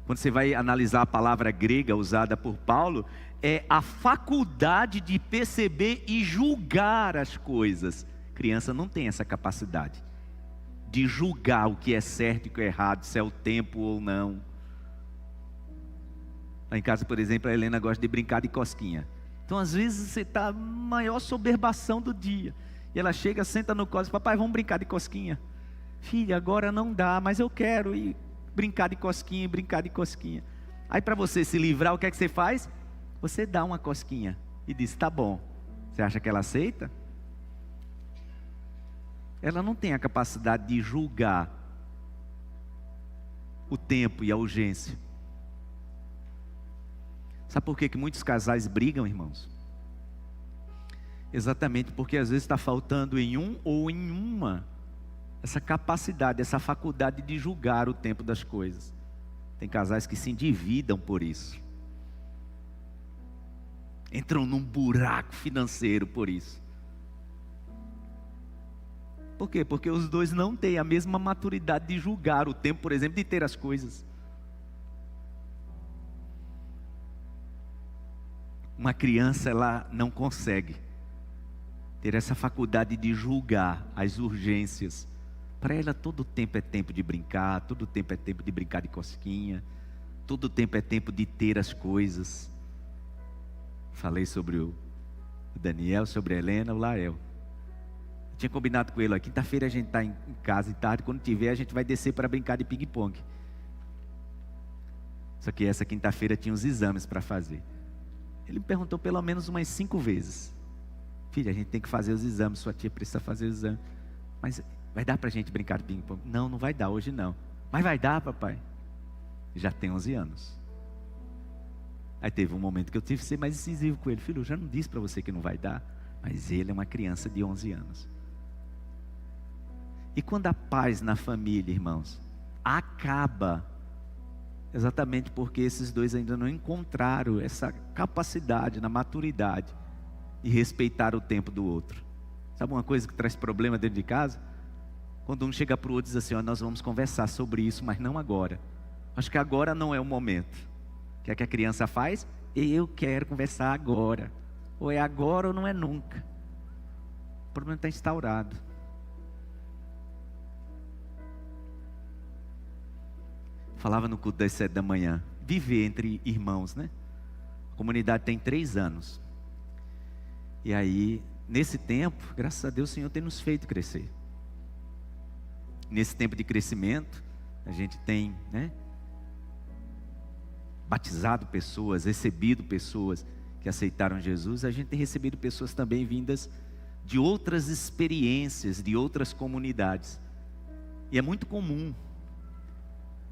Quando você vai analisar a palavra grega usada por Paulo, é a faculdade de perceber e julgar as coisas. Criança não tem essa capacidade de julgar o que é certo e o que é errado, se é o tempo ou não. Lá em casa, por exemplo, a Helena gosta de brincar de cosquinha. Então às vezes você está maior soberbação do dia, e ela chega, senta no colo e diz: papai, vamos brincar de cosquinha. Filha, agora não dá, mas eu quero ir brincar de cosquinha, brincar de cosquinha. Aí para você se livrar, o que é que você faz? Você dá uma cosquinha e diz: tá bom. Você acha que ela aceita? Ela não tem a capacidade de julgar o tempo e a urgência. Sabe por que muitos casais brigam, irmãos? Exatamente porque às vezes está faltando em um ou em uma essa capacidade, essa faculdade de julgar o tempo das coisas. Tem casais que se endividam por isso. Entram num buraco financeiro por isso. Por quê? Porque os dois não têm a mesma maturidade de julgar o tempo, por exemplo, de ter as coisas. Uma criança, ela não consegue ter essa faculdade de julgar as urgências. Para ela todo tempo é tempo de brincar, todo tempo é tempo de brincar de cosquinha, todo tempo é tempo de ter as coisas. Falei sobre o Daniel, sobre a Helena, o Lael. Eu tinha combinado com ele: ó, quinta-feira a gente está em casa e tarde, quando tiver a gente vai descer para brincar de ping-pong. Só que essa quinta-feira tinha uns exames para fazer. Ele me perguntou pelo menos umas 5 vezes: filha, a gente tem que fazer os exames, sua tia precisa fazer os exames. Mas vai dar para a gente brincar de ping-pong? Não, não vai dar, hoje não. Mas vai dar, papai. Já tem 11 anos. Aí teve um momento que eu tive que ser mais incisivo com ele: filho, eu já não disse para você que não vai dar. Mas ele é uma criança de 11 anos. E quando a paz na família, irmãos, acaba, exatamente porque esses dois ainda não encontraram essa capacidade, na maturidade, de respeitar o tempo do outro. Sabe uma coisa que traz problema dentro de casa? Quando um chega para o outro e diz assim: ó, nós vamos conversar sobre isso, mas não agora. Acho que agora não é o momento. O que é que a criança faz? Eu quero conversar agora. Ou é agora ou não é nunca. O problema está instaurado. Falava no culto das 7 da manhã. Viver entre irmãos, né? A comunidade tem 3 anos. E aí, nesse tempo, graças a Deus, o Senhor tem nos feito crescer. Nesse tempo de crescimento, a gente tem, né, batizado pessoas, recebido pessoas que aceitaram Jesus. A gente tem recebido pessoas também vindas de outras experiências, de outras comunidades. E é muito comum,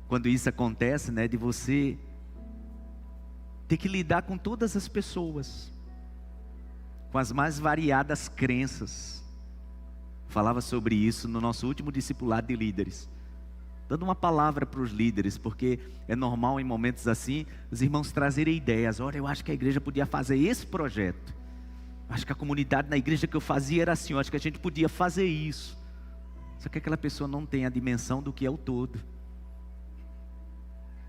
quando isso acontece, né, de você ter que lidar com todas as pessoas, com as mais variadas crenças. Falava sobre isso no nosso último discipulado de líderes, dando uma palavra para os líderes, porque é normal em momentos assim, os irmãos trazerem ideias. Olha, eu acho que a igreja podia fazer esse projeto. Acho que a comunidade na igreja que eu fazia era assim, eu acho que a gente podia fazer isso. Só que aquela pessoa não tem a dimensão do que é o todo.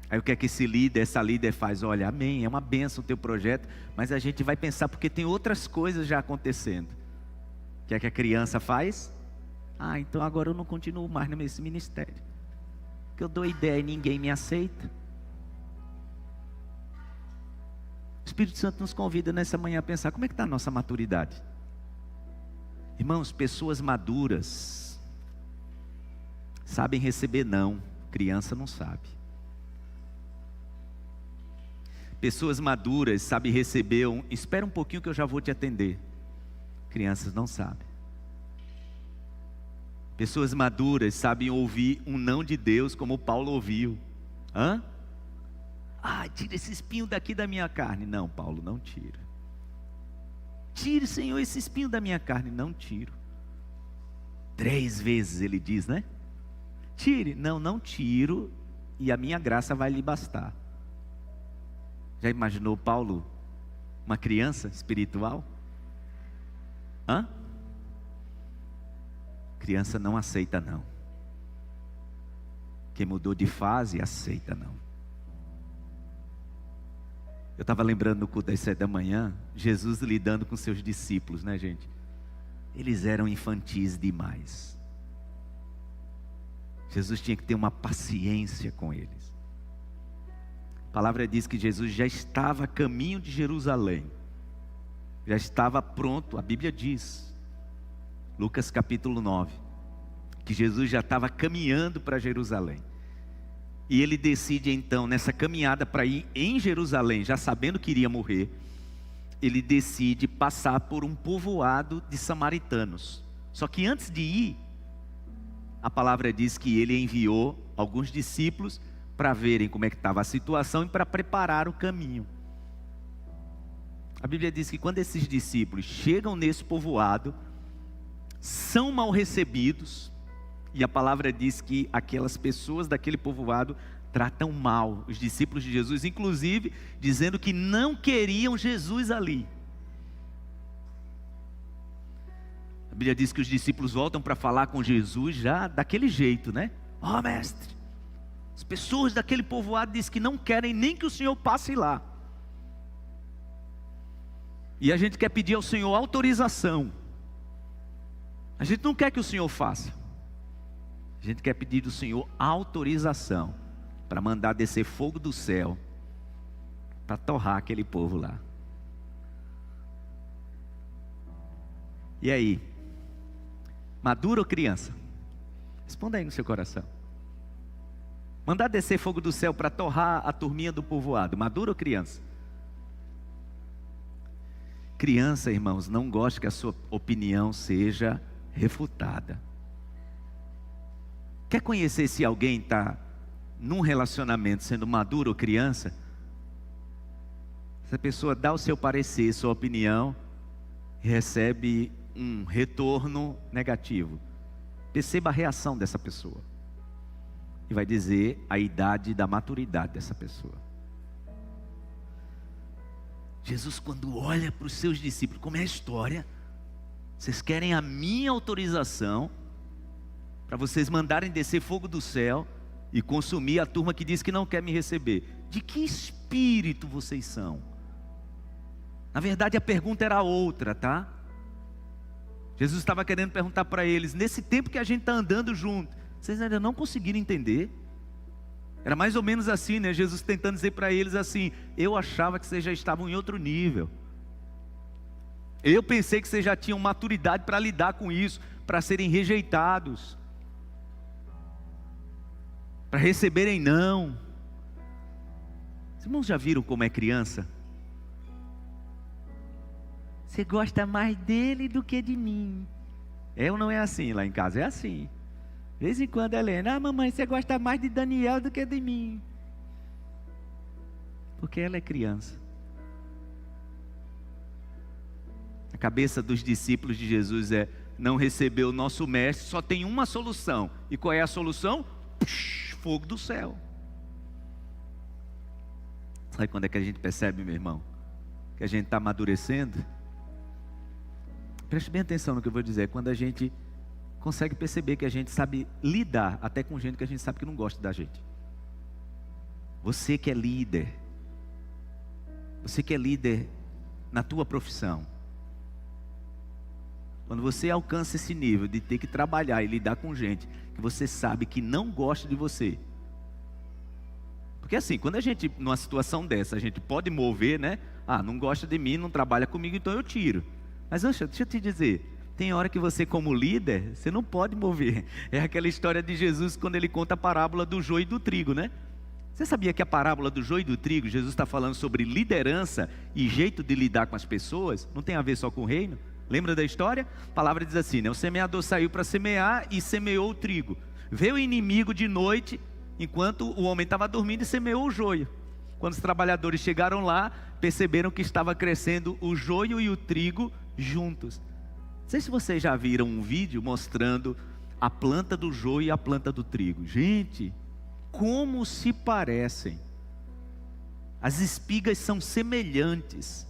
Aí o que é que esse líder, essa líder faz? Olha, amém, é uma bênção o teu projeto, mas a gente vai pensar porque tem outras coisas já acontecendo. O que é que a criança faz? Ah, então agora eu não continuo mais nesse ministério. Porque eu dou ideia e ninguém me aceita. O Espírito Santo nos convida nessa manhã a pensar, como é que está a nossa maturidade? Irmãos, pessoas maduras sabem receber não, criança não sabe. Pessoas maduras sabem receber espera um pouquinho que eu já vou te atender. Crianças não sabem. Pessoas maduras sabem ouvir um não de Deus, como Paulo ouviu. Hã? Ah, tira esse espinho daqui da minha carne. Não, Paulo, não tira. Tire, Senhor, esse espinho da minha carne. Não tiro. 3 vezes ele diz, né? Tire. Não, não tiro, e a minha graça vai lhe bastar. Já imaginou Paulo, uma criança espiritual? Hã? Criança não aceita não. Quem mudou de fase, aceita não. Eu estava lembrando no culto das 7 da manhã, Jesus lidando com seus discípulos, né, gente? Eles eram infantis demais. Jesus tinha que ter uma paciência com eles. A palavra diz que Jesus já estava a caminho de Jerusalém. Já estava pronto, a Bíblia diz, Lucas capítulo 9, que Jesus já estava caminhando para Jerusalém. E ele decide então, nessa caminhada para ir em Jerusalém, já sabendo que iria morrer, ele decide passar por um povoado de samaritanos. Só que antes de ir, a palavra diz que ele enviou alguns discípulos para verem como é que estava a situação e para preparar o caminho. A Bíblia diz que quando esses discípulos chegam nesse povoado, são mal recebidos, e a palavra diz que aquelas pessoas daquele povoado tratam mal os discípulos de Jesus, inclusive dizendo que não queriam Jesus ali. A Bíblia diz que os discípulos voltam para falar com Jesus já daquele jeito, né? Ó, mestre, as pessoas daquele povoado dizem que não querem nem que o Senhor passe lá. E a gente quer pedir ao Senhor autorização. A gente não quer que o Senhor faça. A gente quer pedir do Senhor autorização para mandar descer fogo do céu para torrar aquele povo lá. E aí? Maduro ou criança? Responda aí no seu coração. Mandar descer fogo do céu para torrar a turminha do povoado, maduro ou criança? Criança, irmãos, não gosta que a sua opinião seja refutada. Quer conhecer se alguém está num relacionamento sendo maduro ou criança? Essa pessoa dá o seu parecer, sua opinião, e recebe um retorno negativo. Perceba a reação dessa pessoa. E vai dizer a idade da maturidade dessa pessoa. Jesus, quando olha para os seus discípulos, como é a história? Vocês querem a minha autorização para vocês mandarem descer fogo do céu e consumir a turma que diz que não quer me receber? De que espírito vocês são? Na verdade a pergunta era outra, tá? Jesus estava querendo perguntar para eles, nesse tempo que a gente está andando junto, vocês ainda não conseguiram entender? Era mais ou menos assim, né? Jesus tentando dizer para eles assim: eu achava que vocês já estavam em outro nível. Eu pensei que vocês já tinham maturidade para lidar com isso, para serem rejeitados, para receberem não. Os irmãos já viram como é criança? Você gosta mais dele do que de mim. É ou não é assim? Lá em casa é assim. De vez em quando ela é: mamãe, você gosta mais de Daniel do que de mim. Porque ela é criança. A cabeça dos discípulos de Jesus é: não receber o nosso mestre, só tem uma solução. E qual é a solução? Fogo do céu. Sabe quando é que a gente percebe, meu irmão, que a gente está amadurecendo? Preste bem atenção no que eu vou dizer. Quando a gente consegue perceber que a gente sabe lidar até com gente que a gente sabe que não gosta da gente. Você que é líder, você que é líder na tua profissão, quando você alcança esse nível de ter que trabalhar e lidar com gente que você sabe que não gosta de você. Porque assim, quando a gente, numa situação dessa, a gente pode mover, né? Não gosta de mim, não trabalha comigo, então eu tiro. Mas deixa eu te dizer, tem hora que você como líder, você não pode mover. É aquela história de Jesus quando ele conta a parábola do joio e do trigo, né? Você sabia que a parábola do joio e do trigo, Jesus está falando sobre liderança e jeito de lidar com as pessoas? Não tem a ver só com o reino? Lembra da história? A palavra diz assim, né? O semeador saiu para semear e semeou o trigo. Veio o inimigo de noite, enquanto o homem estava dormindo, e semeou o joio. Quando os trabalhadores chegaram lá, perceberam que estava crescendo o joio e o trigo juntos. Não sei se vocês já viram um vídeo mostrando a planta do joio e a planta do trigo. Gente, como se parecem. As espigas são semelhantes.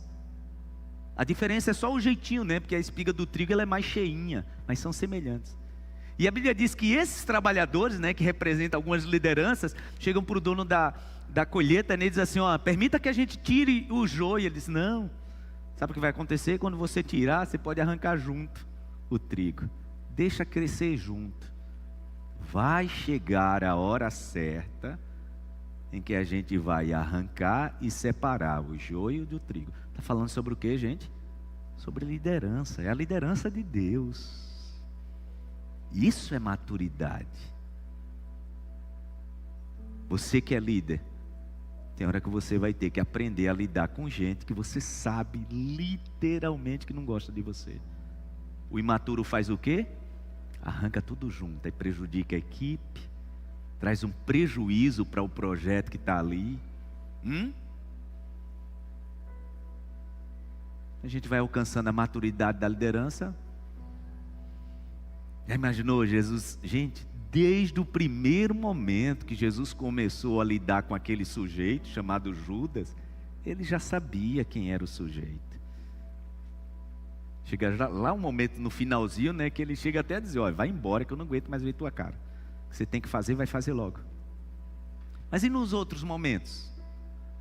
A diferença é só o jeitinho, né? Porque a espiga do trigo ela é mais cheinha, mas são semelhantes. E a Bíblia diz que esses trabalhadores, né, que representam algumas lideranças, chegam para o dono da colheita, né, e diz assim: permita que a gente tire o joio. Ele diz: não. Sabe o que vai acontecer? Quando você tirar, você pode arrancar junto o trigo. Deixa crescer junto. Vai chegar a hora certa em que a gente vai arrancar e separar o joio do trigo. Está falando sobre o que, gente? Sobre liderança. É a liderança de Deus. Isso é maturidade. Você que é líder, tem hora que você vai ter que aprender a lidar com gente que você sabe literalmente que não gosta de você. O imaturo faz o quê? Arranca tudo junto, aí prejudica a equipe, traz um prejuízo para o projeto que está ali. A gente vai alcançando a maturidade da liderança. Já imaginou Jesus? Gente, desde o primeiro momento que Jesus começou a lidar com aquele sujeito chamado Judas, ele já sabia quem era o sujeito. Chega lá um momento no finalzinho, né, que ele chega até a dizer: olha, vai embora que eu não aguento mais ver tua cara. O que você tem que fazer, vai fazer logo. Mas e nos outros momentos?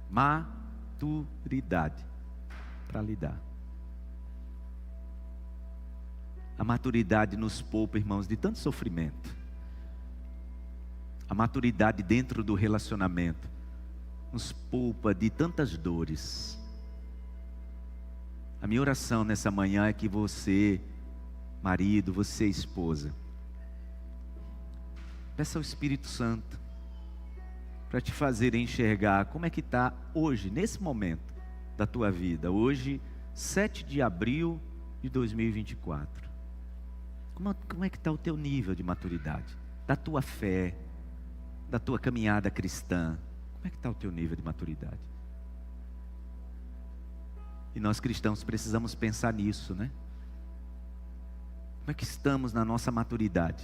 Maturidade para lidar. A maturidade nos poupa, irmãos, de tanto sofrimento. A maturidade dentro do relacionamento nos poupa de tantas dores. A minha oração nessa manhã é que você, marido, você, esposa, peça ao Espírito Santo para te fazer enxergar como é que está hoje, nesse momento da tua vida. Hoje, 7 de abril de 2024. Como é que está o teu nível de maturidade? Da tua fé, da tua caminhada cristã. Como é que está o teu nível de maturidade? E nós cristãos precisamos pensar nisso, né? Como é que estamos na nossa maturidade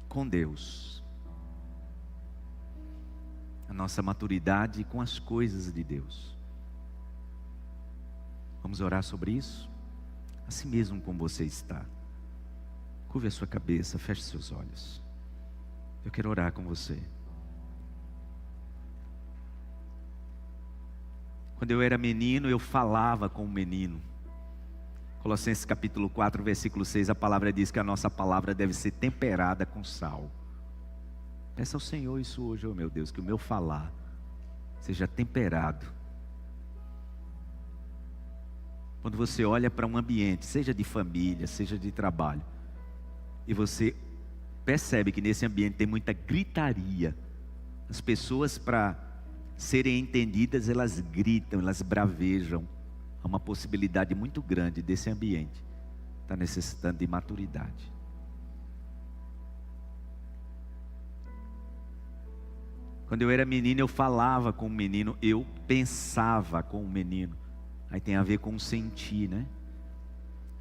com Deus? A nossa maturidade com as coisas de Deus. Vamos orar sobre isso? Assim mesmo como você está. Curve a sua cabeça, feche seus olhos. Eu quero orar com você. Quando eu era menino, eu falava como menino. Colossenses capítulo 4, versículo 6, a palavra diz que a nossa palavra deve ser temperada com sal, Peça ao Senhor isso hoje, oh meu Deus, que o meu falar seja temperado. Quando você olha para um ambiente, seja de família, seja de trabalho, e você percebe que nesse ambiente tem muita gritaria, as pessoas, para serem entendidas, elas gritam, elas bravejam. Há uma possibilidade muito grande desse ambiente estar necessitando de maturidade. Quando eu era menino, eu falava com o menino, eu pensava com o menino. Aí tem a ver com sentir, né?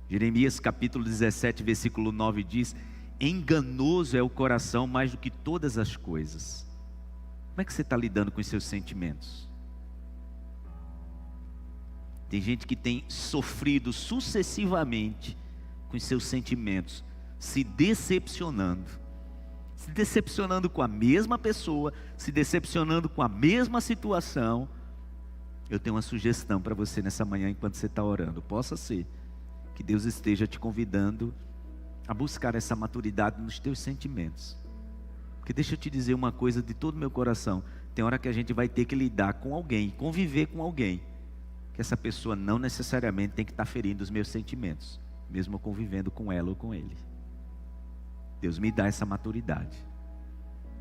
Jeremias capítulo 17, versículo 9 diz: enganoso é o coração mais do que todas as coisas. Como é que você está lidando com os seus sentimentos? Tem gente que tem sofrido sucessivamente com os seus sentimentos, se decepcionando com a mesma pessoa, se decepcionando com a mesma situação. Eu tenho uma sugestão para você nessa manhã, enquanto você está orando. Possa ser que Deus esteja te convidando a buscar essa maturidade nos teus sentimentos. Porque deixa eu te dizer uma coisa de todo o meu coração: tem hora que a gente vai ter que lidar com alguém, conviver com alguém, que essa pessoa não necessariamente tem que estar ferindo os meus sentimentos, mesmo convivendo com ela ou com ele. Deus me dá essa maturidade.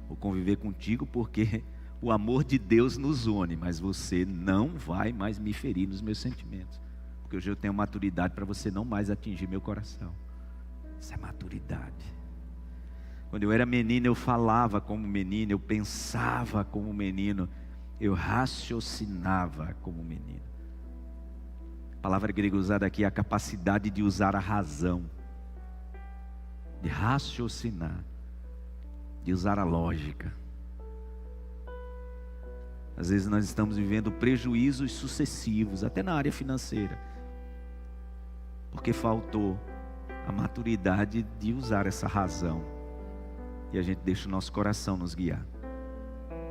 Vou conviver contigo porque o amor de Deus nos une, mas você não vai mais me ferir nos meus sentimentos, porque hoje eu tenho maturidade para você não mais atingir meu coração. Isso é maturidade. Quando eu era menino, eu falava como menino, eu pensava como menino, eu raciocinava como menino. A palavra grega usada aqui é a capacidade de usar a razão, de raciocinar, de usar a lógica. Às vezes nós estamos vivendo prejuízos sucessivos, até na área financeira, porque faltou a maturidade de usar essa razão, e a gente deixa o nosso coração nos guiar.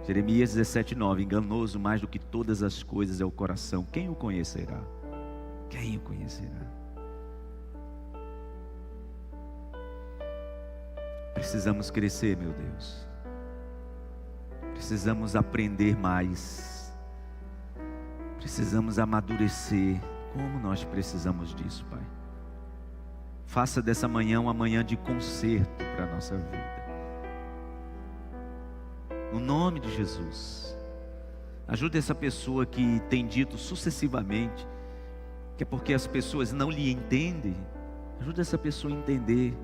Jeremias 17:9: enganoso mais do que todas as coisas é o coração, quem o conhecerá? Quem o conhecerá? Precisamos crescer, meu Deus. Precisamos aprender mais. Precisamos amadurecer. Como nós precisamos disso, Pai? Faça dessa manhã uma manhã de conserto para a nossa vida. No nome de Jesus. Ajude essa pessoa que tem dito sucessivamente que é porque as pessoas não lhe entendem. Ajude essa pessoa a entender.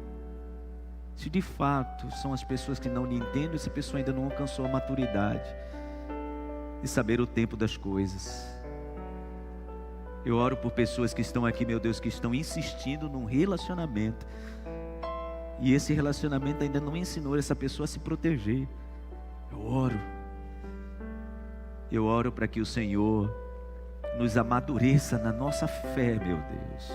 Se de fato são as pessoas que não lhe entendem, essa pessoa ainda não alcançou a maturidade de saber o tempo das coisas. Eu oro por pessoas que estão aqui, meu Deus, que estão insistindo num relacionamento, e esse relacionamento ainda não ensinou essa pessoa a se proteger. Eu oro para que o Senhor nos amadureça na nossa fé, meu Deus.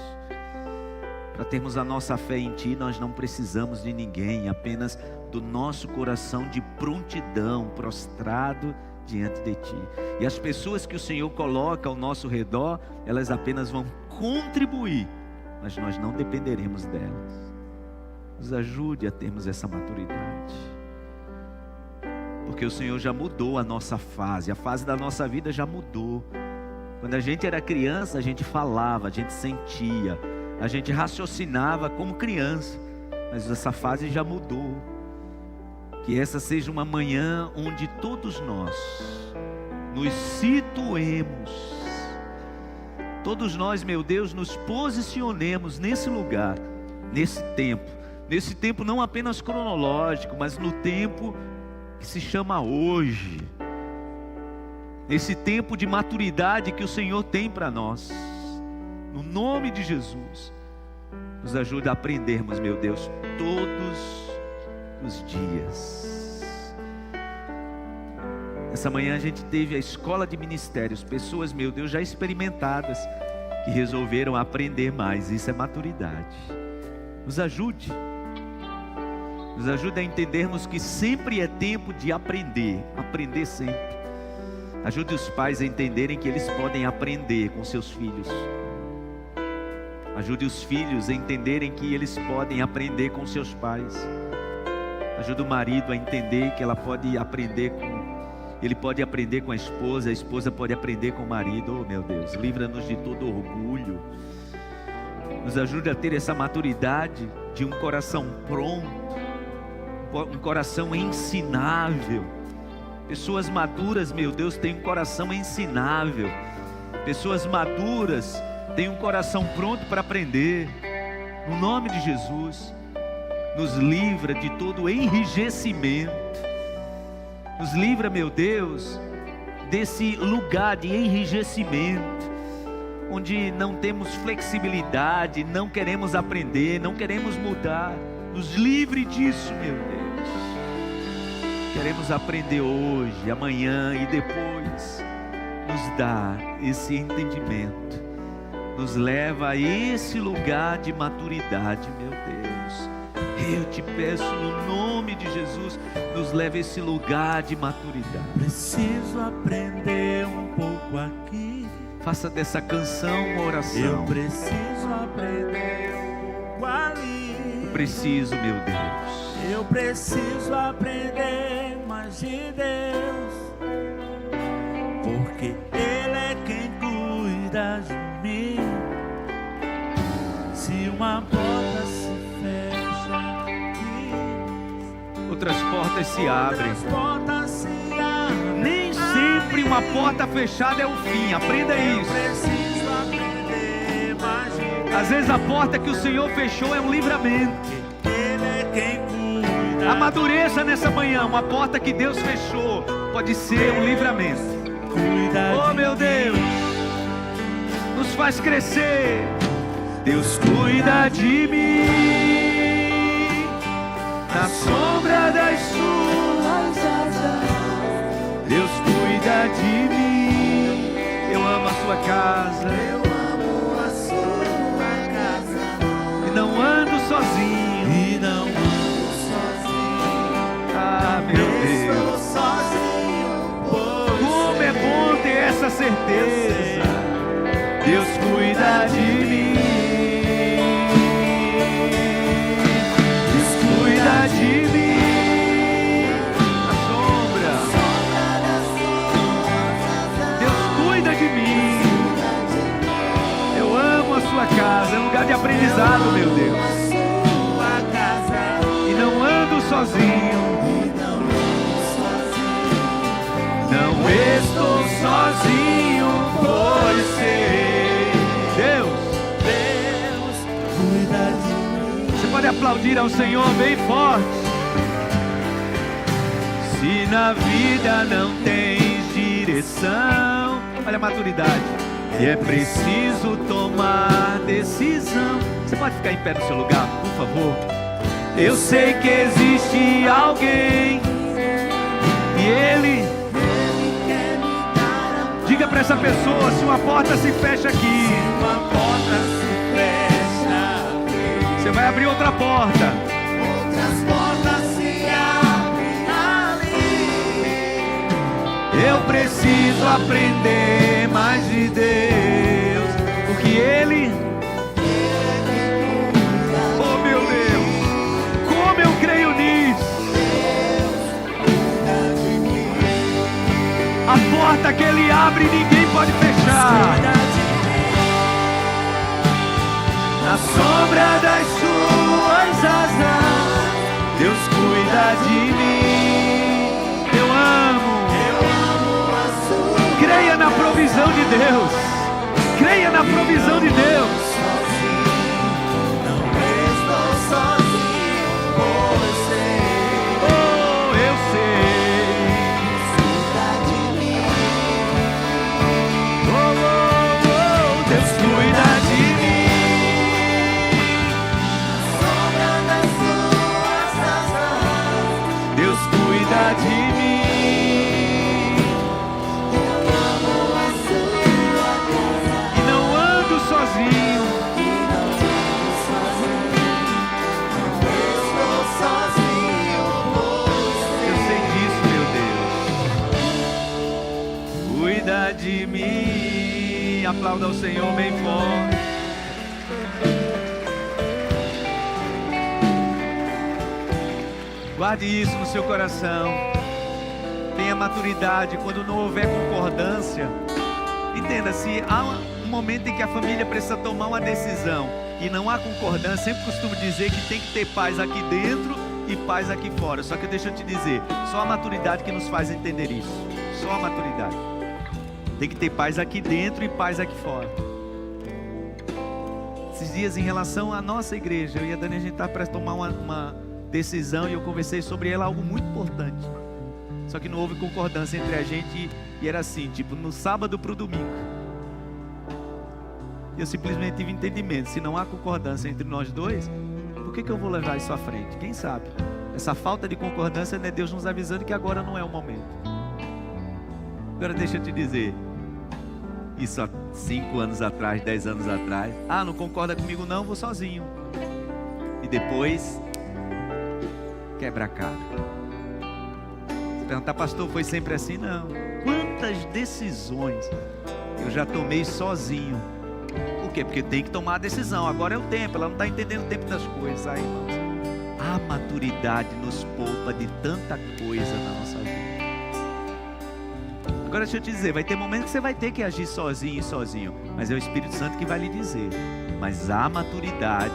Para termos a nossa fé em Ti, nós não precisamos de ninguém, apenas do nosso coração de prontidão, prostrado diante de Ti. E as pessoas que o Senhor coloca ao nosso redor, elas apenas vão contribuir, mas nós não dependeremos delas. Nos ajude a termos essa maturidade, porque o Senhor já mudou a nossa fase, a fase da nossa vida já mudou. Quando a gente era criança, a gente falava, a gente sentia, a gente raciocinava como criança, mas essa fase já mudou. Que essa seja uma manhã onde todos nós nos situemos, todos nós, meu Deus, nos posicionemos nesse lugar, nesse tempo não apenas cronológico, mas no tempo que se chama hoje, nesse tempo de maturidade que o Senhor tem para nós. No nome de Jesus, nos ajuda a aprendermos, meu Deus, todos os dias. Essa manhã a gente teve a escola de ministérios, pessoas, meu Deus, já experimentadas, que resolveram aprender mais. Isso é maturidade. Nos ajude a entendermos que sempre é tempo de aprender sempre. Ajude os pais a entenderem que eles podem aprender com seus filhos. Ajude os filhos a entenderem que eles podem aprender com seus pais. Ajuda o marido a entender que ele pode aprender com a esposa pode aprender com o marido. Oh meu Deus, livra-nos de todo orgulho. Nos ajude a ter essa maturidade de um coração pronto, um coração ensinável. Pessoas maduras, meu Deus, têm um coração ensinável. Pessoas maduras têm um coração pronto para aprender. No nome de Jesus, nos livra de todo enrijecimento. Nos livra, meu Deus, desse lugar de enrijecimento, onde não temos flexibilidade, não queremos aprender, não queremos mudar. Nos livre disso, meu Deus. Queremos aprender hoje, amanhã e depois. Nos dá esse entendimento, nos leva a esse lugar de maturidade, meu Deus. Eu te peço no nome de Jesus, nos leva a esse lugar de maturidade. Preciso aprender um pouco aqui. Faça dessa canção uma oração. Eu preciso aprender um pouco ali. Eu preciso, meu Deus. Eu preciso aprender mais de Deus, porque Ele é quem cuida de mim. Se uma porta se fecha aqui, outras portas se abrem. outras portas se abrem. Nem sempre uma porta fechada é o fim. Aprenda isso. Preciso aprender mais de Deus. Às vezes a porta que o Senhor fechou é um livramento. Ele é quem cuida. Amadureça nessa manhã. Uma porta que Deus fechou pode ser um livramento. Cuida Oh de meu mim. Deus, nos faz crescer. Deus cuida de mim na sombra das suas asas. Deus cuida de mim. Eu amo a sua casa. Eu amo a sua casa. E não ando sozinho. E não Ando sozinho. Ah, meu Estou Deus, sozinho. como é bom ter essa certeza. Deus cuida de mim. Deus cuida de mim. Na sombra. Deus cuida de mim. Eu amo a sua casa. É um lugar de aprendizado, meu Deus. sua casa. E não ando sozinho. Não estou sozinho, pois sei. Deus Cuida de mim. Você pode aplaudir ao Senhor bem forte. Se na vida não tens direção, olha a maturidade, e é preciso tomar decisão. Você pode ficar em pé no seu lugar, por favor? Eu sei que existe alguém e Ele Quer me dar a diga para essa pessoa: se uma porta se fecha aqui, Uma porta se fecha. você vai abrir outra porta. outras portas se abrem ali. Eu preciso aprender mais de Deus, porque Ele, oh meu Deus, como eu creio nisso. A porta que Ele abre ninguém pode fechar. Cuida de Na sombra das suas asas, Deus cuida de mim. Eu amo. A sua Creia na provisão de Deus. Creia na provisão de Deus. não estou sozinho, pois sei. Oh, eu sei. Cuida de mim. Oh, oh, oh, Deus cuida de mim. Sombra das suas asas. Deus cuida de mim. Eu amo a sua casa. E não ando sozinho. E não estou sozinho, pois Eu sei disso, meu Deus. Cuida de mim. Aplauda ao Senhor bem forte. Guarde isso no seu coração. Tenha maturidade quando não houver concordância. Entenda, se há um momento em que a família precisa tomar uma decisão e não há concordância, sempre costumo dizer que tem que ter paz aqui dentro e paz aqui fora. Só que deixa eu te dizer, só a maturidade que nos faz entender isso. Só a maturidade. Tem que ter paz aqui dentro e paz aqui fora. Esses dias, em relação à nossa igreja, eu e a Dani, a gente está para tomar uma decisão, e eu conversei sobre ela, algo muito importante. Só que não houve concordância entre a gente, e era assim, tipo, no sábado para o domingo. Eu simplesmente tive entendimento. Se não há concordância entre nós dois, por que eu vou levar isso à frente? Quem sabe? Essa falta de concordância não é Deus nos avisando que agora não é o momento. Agora deixa eu te dizer, isso há 5 anos atrás, 10 anos atrás. Ah, não concorda comigo não, vou sozinho. E depois quebra a cara. Se perguntar, pastor, foi sempre assim? Não. Quantas decisões eu já tomei sozinho. Por quê? Porque tem que tomar a decisão. Agora é o tempo, ela não está entendendo o tempo das coisas. Aí, irmãos, a maturidade nos poupa de tanta coisa na nossa vida. Agora deixa eu te dizer, vai ter momentos que você vai ter que agir sozinho e sozinho, mas é o Espírito Santo que vai lhe dizer. Mas a maturidade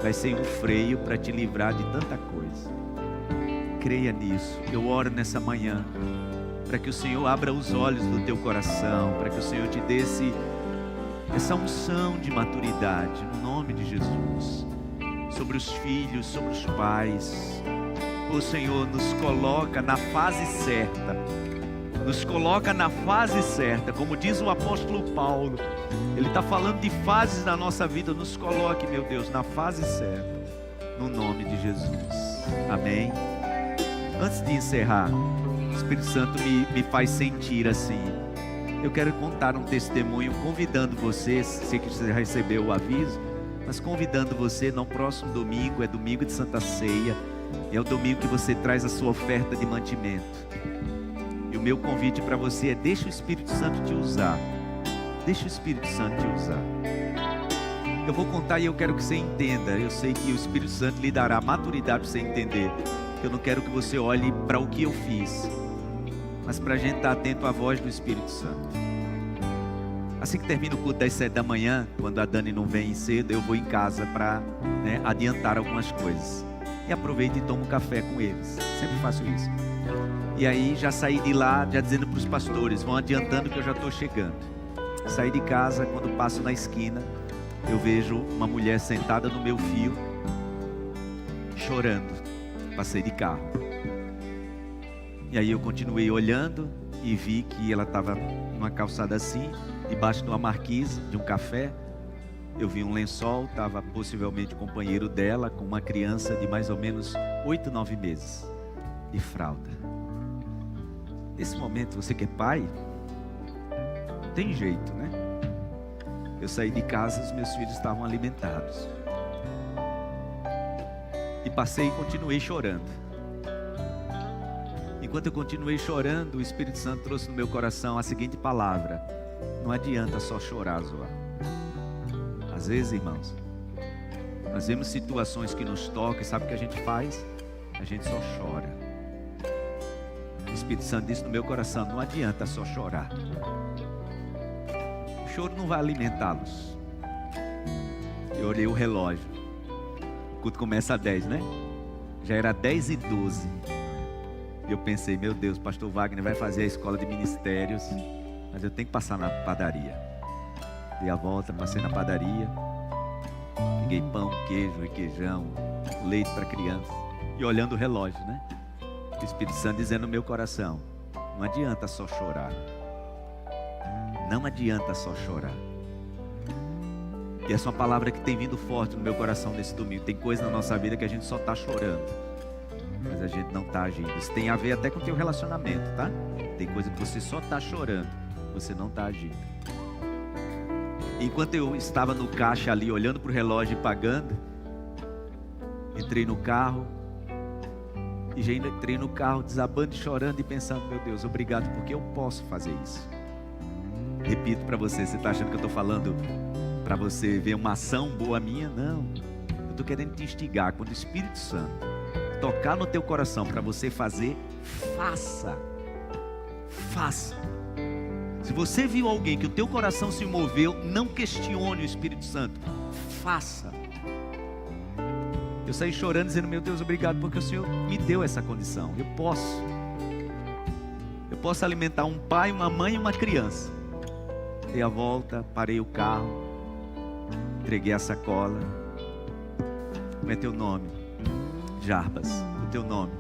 vai ser um freio para te livrar de tanta coisa. Creia nisso. Eu oro nessa manhã para que o Senhor abra os olhos do teu coração, para que o Senhor te dê essa unção de maturidade, no nome de Jesus, sobre os filhos, sobre os pais. O Senhor nos coloca na fase certa, nos coloca na fase certa, como diz o apóstolo Paulo. Ele está falando de fases da nossa vida. Nos coloque, meu Deus, na fase certa, no nome de Jesus. Amém. Antes de encerrar, o Espírito Santo me faz sentir assim. Eu quero contar um testemunho, convidando você, sei que você já recebeu o aviso, mas convidando você no próximo domingo, é domingo de Santa Ceia, é o domingo que você traz a sua oferta de mantimento. E o meu convite para você é: deixa o Espírito Santo te usar. Deixa o Espírito Santo te usar. Eu vou contar e eu quero que você entenda. Eu sei que o Espírito Santo lhe dará maturidade para você entender. Eu não quero que você olhe para o que eu fiz, mas para a gente estar atento à voz do Espírito Santo. Assim que termina o culto das 7 da manhã, quando a Dani não vem cedo, eu vou em casa para adiantar algumas coisas. E aproveito e tomo um café com eles. Sempre faço isso. E aí já saí de lá, já dizendo para os pastores: vão adiantando que eu já estou chegando. Saí de casa, quando passo na esquina, eu vejo uma mulher sentada no meu fio, chorando. Passei de carro. E aí eu continuei olhando e vi que ela estava numa calçada assim, debaixo de uma marquise de um café. Eu vi um lençol, estava possivelmente o companheiro dela, com uma criança de mais ou menos 8, 9 meses, de fralda. Nesse momento, você que é pai, não tem jeito, né? Eu saí de casa, os meus filhos estavam alimentados. E passei e continuei chorando. Enquanto eu continuei chorando, o Espírito Santo trouxe no meu coração a seguinte palavra: não adianta só chorar, Zoar. Às vezes, irmãos, nós vemos situações que nos tocam, e sabe o que a gente faz? A gente só chora. O Espírito Santo disse no meu coração: não adianta só chorar. O choro não vai alimentá-los. Eu olhei o relógio. O culto começa às 10, né? Já era 10h12. E eu pensei: meu Deus, pastor Wagner vai fazer a escola de ministérios, mas eu tenho que passar na padaria. Dei a volta, passei na padaria, peguei pão, queijo, requeijão, leite para criança. E olhando o relógio, né? O Espírito Santo dizendo no meu coração: não adianta só chorar. Não adianta só chorar. E essa é uma palavra que tem vindo forte no meu coração nesse domingo. Tem coisa na nossa vida que a gente só está chorando, mas a gente não está agindo. Isso tem a ver até com o teu relacionamento, tá? Tem coisa que você só está chorando, você não está agindo. Enquanto eu estava no caixa ali, olhando para o relógio e pagando, entrei no carro. E já entrei no carro desabando e chorando e pensando: meu Deus, obrigado, porque eu posso fazer isso. Repito para você, você está achando que eu estou falando para você ver uma ação boa minha? Não, eu estou querendo te instigar. Quando o Espírito Santo tocar no teu coração para você fazer, faça. Faça. Se você viu alguém que o teu coração se moveu, não questione o Espírito Santo. Faça. Eu saí chorando dizendo, meu Deus, obrigado, porque o Senhor me deu essa condição. Eu posso alimentar um pai, uma mãe e uma criança. Dei a volta, parei o carro, entreguei a sacola. Como é teu nome? Jarbas. O teu nome?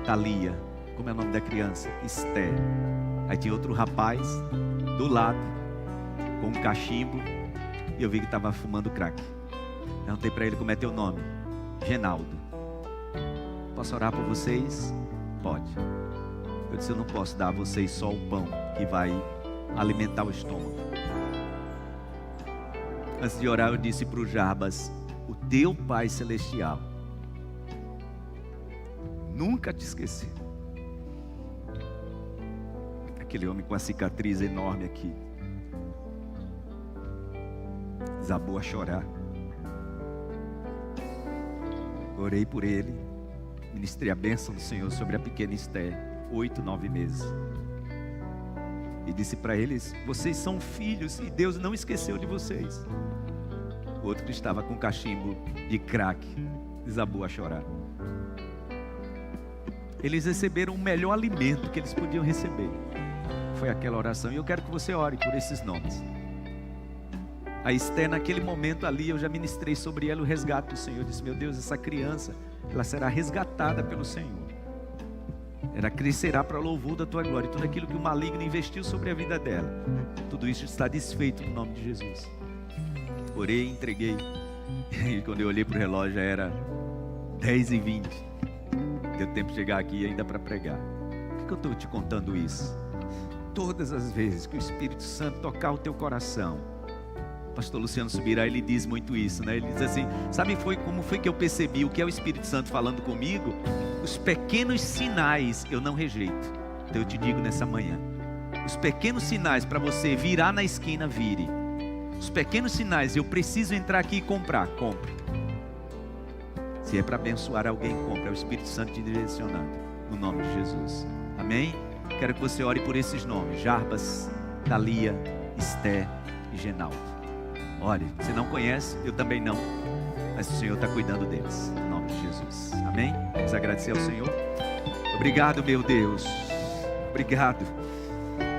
Thalia. Como é o nome da criança? Esther. Aí tinha outro rapaz do lado, com um cachimbo, e eu vi que estava fumando crack. Perguntei para ele, como é teu nome? Genaldo. Posso orar por vocês? Pode. Eu disse, eu não posso dar a vocês só o pão que vai alimentar o estômago. Antes de orar, eu disse para o Jarbas, o teu Pai Celestial nunca te esqueceu. Aquele homem com a cicatriz enorme aqui desabou a chorar. Orei por ele, ministrei a bênção do Senhor sobre a pequena Esther, 8, 9 meses. E disse para eles, vocês são filhos e Deus não esqueceu de vocês. O outro que estava com cachimbo de crack desabou a chorar. Eles receberam o melhor alimento que eles podiam receber. Foi aquela oração. E eu quero que você ore por esses nomes. A Esther, naquele momento ali, eu já ministrei sobre ela o resgate do Senhor. Eu disse, meu Deus, essa criança, ela será resgatada pelo Senhor. Ela crescerá para louvor da tua glória. E tudo aquilo que o maligno investiu sobre a vida dela, tudo isso está desfeito no nome de Jesus. Orei e entreguei. E quando eu olhei para o relógio, já era 10h20. Deu tempo de chegar aqui ainda para pregar. Por que eu estou te contando isso? Todas as vezes que o Espírito Santo tocar o teu coração, pastor Luciano Subirá, ele diz muito isso, né? Ele diz assim, sabe como foi que eu percebi o que é o Espírito Santo falando comigo? Os pequenos sinais eu não rejeito. Então eu te digo nessa manhã, os pequenos sinais para você virar na esquina, vire. Os pequenos sinais, eu preciso entrar aqui e comprar, compre. Se é para abençoar alguém, compre. É o Espírito Santo te direcionando, no nome de Jesus. Amém? Quero que você ore por esses nomes, Jarbas, Thalia, Esther e Genaldo. Olha, você não conhece, eu também não, mas o Senhor está cuidando deles, no nome de Jesus. Amém? Vamos agradecer ao Senhor. Obrigado, meu Deus. Obrigado,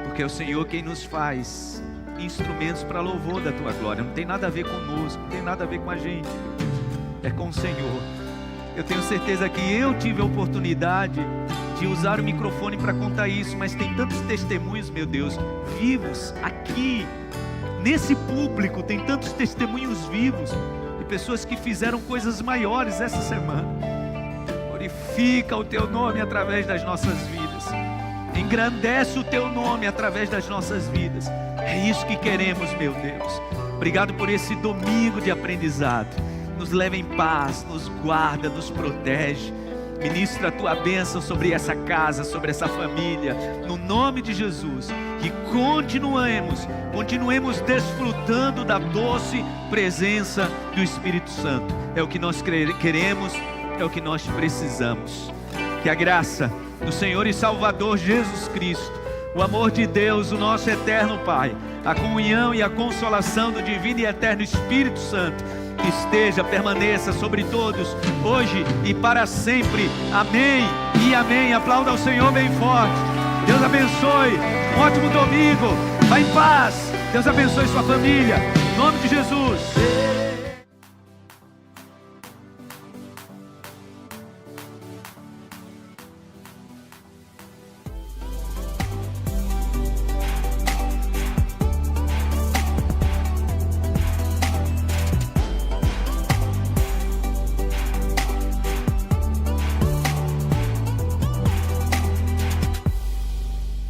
porque é o Senhor quem nos faz instrumentos para louvor da tua glória. Não tem nada a ver conosco, não tem nada a ver com a gente, é com o Senhor. Eu tenho certeza que eu tive a oportunidade de usar o microfone para contar isso, mas tem tantos testemunhos, meu Deus, vivos aqui. Nesse público tem tantos testemunhos vivos de pessoas que fizeram coisas maiores essa semana. Glorifica o teu nome através das nossas vidas. Engrandece o teu nome através das nossas vidas. É isso que queremos, meu Deus. Obrigado por esse domingo de aprendizado. Nos leva em paz, nos guarda, nos protege. Ministra a tua bênção sobre essa casa, sobre essa família, no nome de Jesus. Que continuemos desfrutando da doce presença do Espírito Santo. É o que nós queremos, é o que nós precisamos. Que a graça do Senhor e Salvador Jesus Cristo, o amor de Deus, o nosso eterno Pai, a comunhão e a consolação do divino e eterno Espírito Santo, permaneça sobre todos, hoje e para sempre. Amém e amém. Aplauda ao Senhor bem forte. Deus abençoe. Um ótimo domingo. Vá em paz. Deus abençoe sua família. Em nome de Jesus.